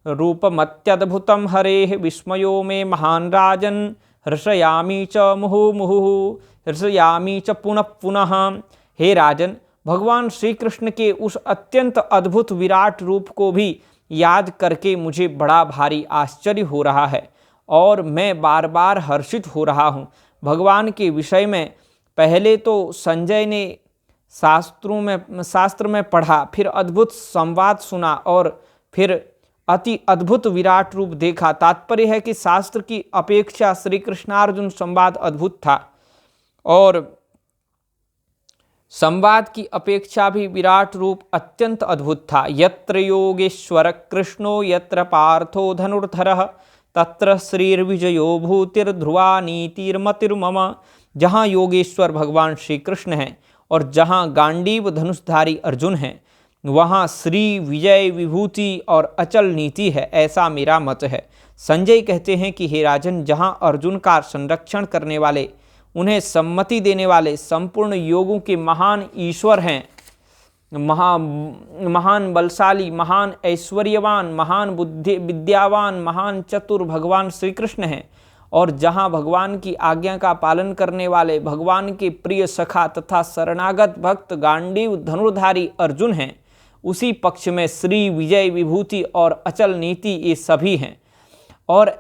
रूपमत्यद्भुतं हरेः विस्मयो मे महान् राजन् हर्षयामि च मुहुर्मुहुः हर्षयामि च पुनः पुनः। हे राजन, भगवान श्री कृष्ण के उस अत्यंत अद्भुत विराट रूप को भी याद करके मुझे बड़ा भारी आश्चर्य हो रहा है और मैं बार बार हर्षित हो रहा हूँ। भगवान के विषय में पहले तो संजय ने शास्त्र में पढ़ा, फिर अद्भुत संवाद सुना और फिर अति अद्भुत विराट रूप देखा। तात्पर्य है कि शास्त्र की अपेक्षा श्री कृष्णार्जुन संवाद अद्भुत था और संवाद की अपेक्षा भी विराट रूप अत्यंत अद्भुत था। यत्र योगेश्वर कृष्णो यत्र पार्थो धनुर्धरः तत्र श्रीर्विजयो भूतिर्ध्रुवा नीतिर्मतिर्मम। जहाँ योगेश्वर भगवान श्री कृष्ण हैं और जहाँ गांडीव धनुषधारी अर्जुन हैं, वहाँ श्री, विजय, विभूति और अचल नीति है, ऐसा मेरा मत है। संजय कहते हैं कि हे राजन, जहाँ अर्जुन का संरक्षण करने वाले, उन्हें सम्मति देने वाले संपूर्ण योगों के महान ईश्वर हैं, महान बलशाली, महान ऐश्वर्यवान, महान विद्यावान, महान चतुर भगवान श्री कृष्ण हैं, और जहाँ भगवान की आज्ञा का पालन करने वाले भगवान के प्रिय सखा तथा शरणागत भक्त गांडीव धनुर्धारी अर्जुन हैं, उसी पक्ष में श्री, विजय, विभूति और अचल नीति ये सभी हैं। और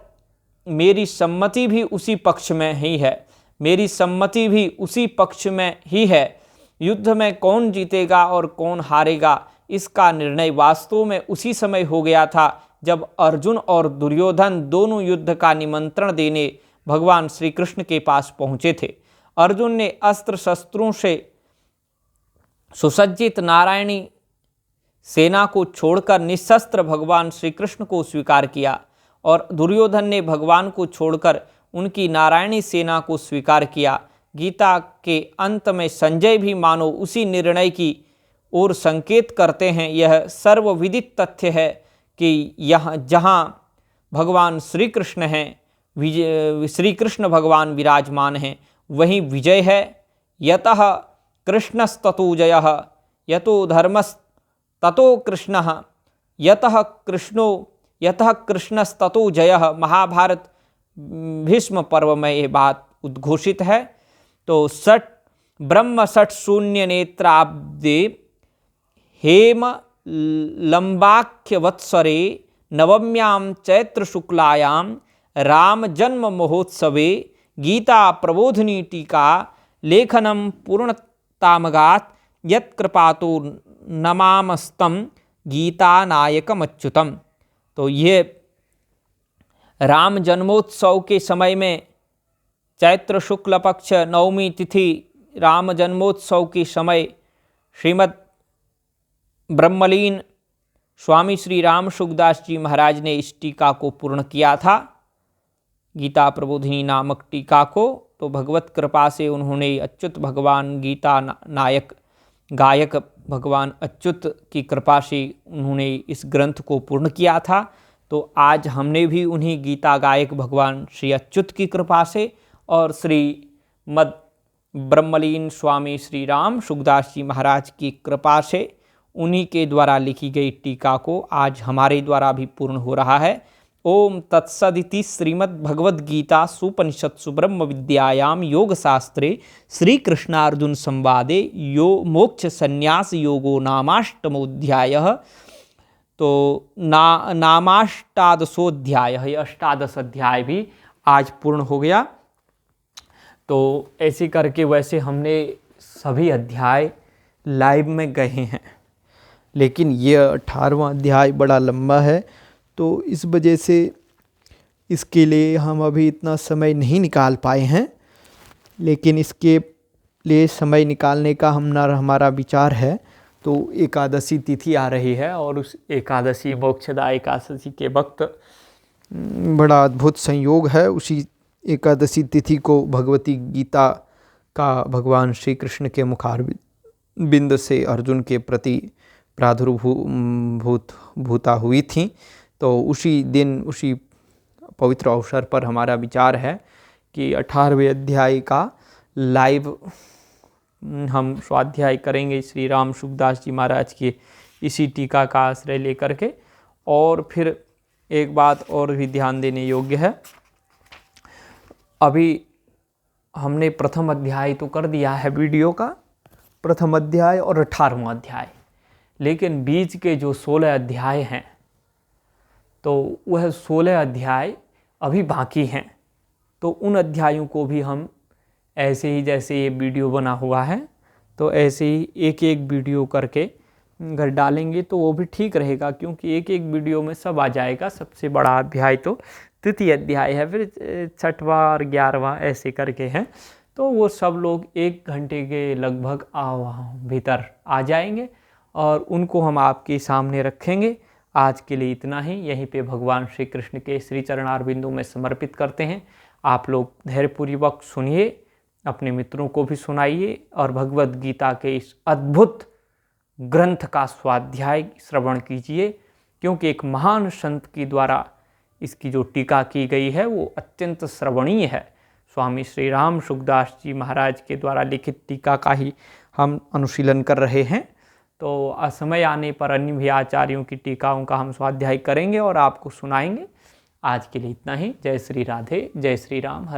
मेरी सम्मति भी उसी पक्ष में ही है, मेरी सम्मति भी उसी पक्ष में ही है। युद्ध में कौन जीतेगा और कौन हारेगा, इसका निर्णय वास्तव में उसी समय हो गया था जब अर्जुन और दुर्योधन दोनों युद्ध का निमंत्रण देने भगवान श्री कृष्ण के पास पहुँचे थे। अर्जुन ने अस्त्र शस्त्रों से सुसज्जित नारायणी सेना को छोड़कर निशस्त्र भगवान श्री कृष्ण को स्वीकार किया और दुर्योधन ने भगवान को छोड़कर उनकी नारायणी सेना को स्वीकार किया। गीता के अंत में संजय भी मानो उसी निर्णय की और संकेत करते हैं। यह सर्वविदित तथ्य है कि यहाँ जहाँ भगवान श्री कृष्ण हैं, श्री कृष्ण भगवान विराजमान हैं, वहीं विजय है। यतः कृष्णस्ततो जयः यतो धर्मस्ततो कृष्णः यतः कृष्णस्ततो जयः। महाभारत भीष्म पर्व में ये बात उद्घोषित है। तो ब्रह्म षट शून्य नेत्राब्दे हेम लंबाख्य वत्सरे नवम्यां चैत्र शुक्लायां राम जन्म महोत्सवे गीता प्रबोधिनी टीका लेखनम पूर्णतामगात यत्कृपातो नमामस्तं गीता नायकमच्युतम। तो ये राम जन्मोत्सव के समय में चैत्र शुक्ल पक्ष नवमी तिथि राम जन्मोत्सव के समय श्रीमद् ब्रह्मलीन स्वामी श्री राम सुखदास जी महाराज ने इस टीका को पूर्ण किया था, गीता प्रबोधिनी नामक टीका को। तो भगवत कृपा से उन्होंने अच्युत भगवान गीता नायक गायक भगवान अच्युत की कृपा से उन्होंने इस ग्रंथ को पूर्ण किया था। तो आज हमने भी उन्हीं गीता गायक भगवान श्री अच्युत की कृपा से और श्री मद ब्रह्मलीन स्वामी श्री राम सुखदास जी महाराज की कृपा से उन्हीं के द्वारा लिखी गई टीका को आज हमारे द्वारा भी पूर्ण हो रहा है। ओम तत्सदिति श्रीमद्भगवद्गीता सुपनिषत्सु ब्रह्म विद्यायाम योग शास्त्रे श्री कृष्णार्जुन संवादे मोक्ष संन्यास योगो नामाष्टमोध्यायः। तो नामाष्टादशोध्याय, यह अष्टादश अध्याय भी आज पूर्ण हो गया। तो ऐसे करके वैसे हमने सभी अध्याय लाइव में गए हैं, लेकिन ये 18वां अध्याय बड़ा लंबा है, तो इस वजह से इसके लिए हम अभी इतना समय नहीं निकाल पाए हैं। लेकिन इसके लिए समय निकालने का हमारा विचार है। तो एकादशी तिथि आ रही है और उस एकादशी मोक्षदा एकादशी के वक्त बड़ा अद्भुत संयोग है। उसी एकादशी तिथि को भगवती गीता का भगवान श्री कृष्ण के मुखारबिंद से अर्जुन के प्रति प्रादुर्भूता हुई थी। तो उसी दिन उसी पवित्र अवसर पर हमारा विचार है कि 18वें अध्याय का लाइव हम स्वाध्याय करेंगे श्री राम सुखदास जी महाराज के इसी टीका का आश्रय लेकर के। और फिर एक बात और भी ध्यान देने योग्य है, अभी हमने प्रथम अध्याय तो कर दिया है वीडियो का, प्रथम अध्याय और 18वां अध्याय, लेकिन बीच के जो 16 अध्याय हैं तो वह 16 अध्याय अभी बाकी हैं। तो उन अध्यायों को भी हम ऐसे ही जैसे ये वीडियो बना हुआ है तो ऐसे ही एक एक वीडियो करके घर डालेंगे तो वो भी ठीक रहेगा, क्योंकि एक एक वीडियो में सब आ जाएगा। सबसे बड़ा अध्याय तो तृतीय अध्याय है, फिर 6वां और 11वां ऐसे करके हैं, तो वो सब लोग 1 घंटे के लगभग भीतर आ जाएंगे और उनको हम आपके सामने रखेंगे। आज के लिए इतना ही, यहीं पे भगवान श्री कृष्ण के श्री चरणारविंदों में समर्पित करते हैं। आप लोग धैर्यपूर्वक सुनिए, अपने मित्रों को भी सुनाइए और भगवद गीता के इस अद्भुत ग्रंथ का स्वाध्याय श्रवण कीजिए, क्योंकि एक महान संत के द्वारा इसकी जो टीका की गई है वो अत्यंत श्रवणीय है। स्वामी श्री राम सुखदास जी महाराज के द्वारा लिखित टीका का ही हम अनुशीलन कर रहे हैं। तो समय आने पर अन्य भी आचार्यों की टीकाओं का हम स्वाध्याय करेंगे और आपको सुनाएंगे। आज के लिए इतना ही। जय श्री राधे, जय श्री राम। हरे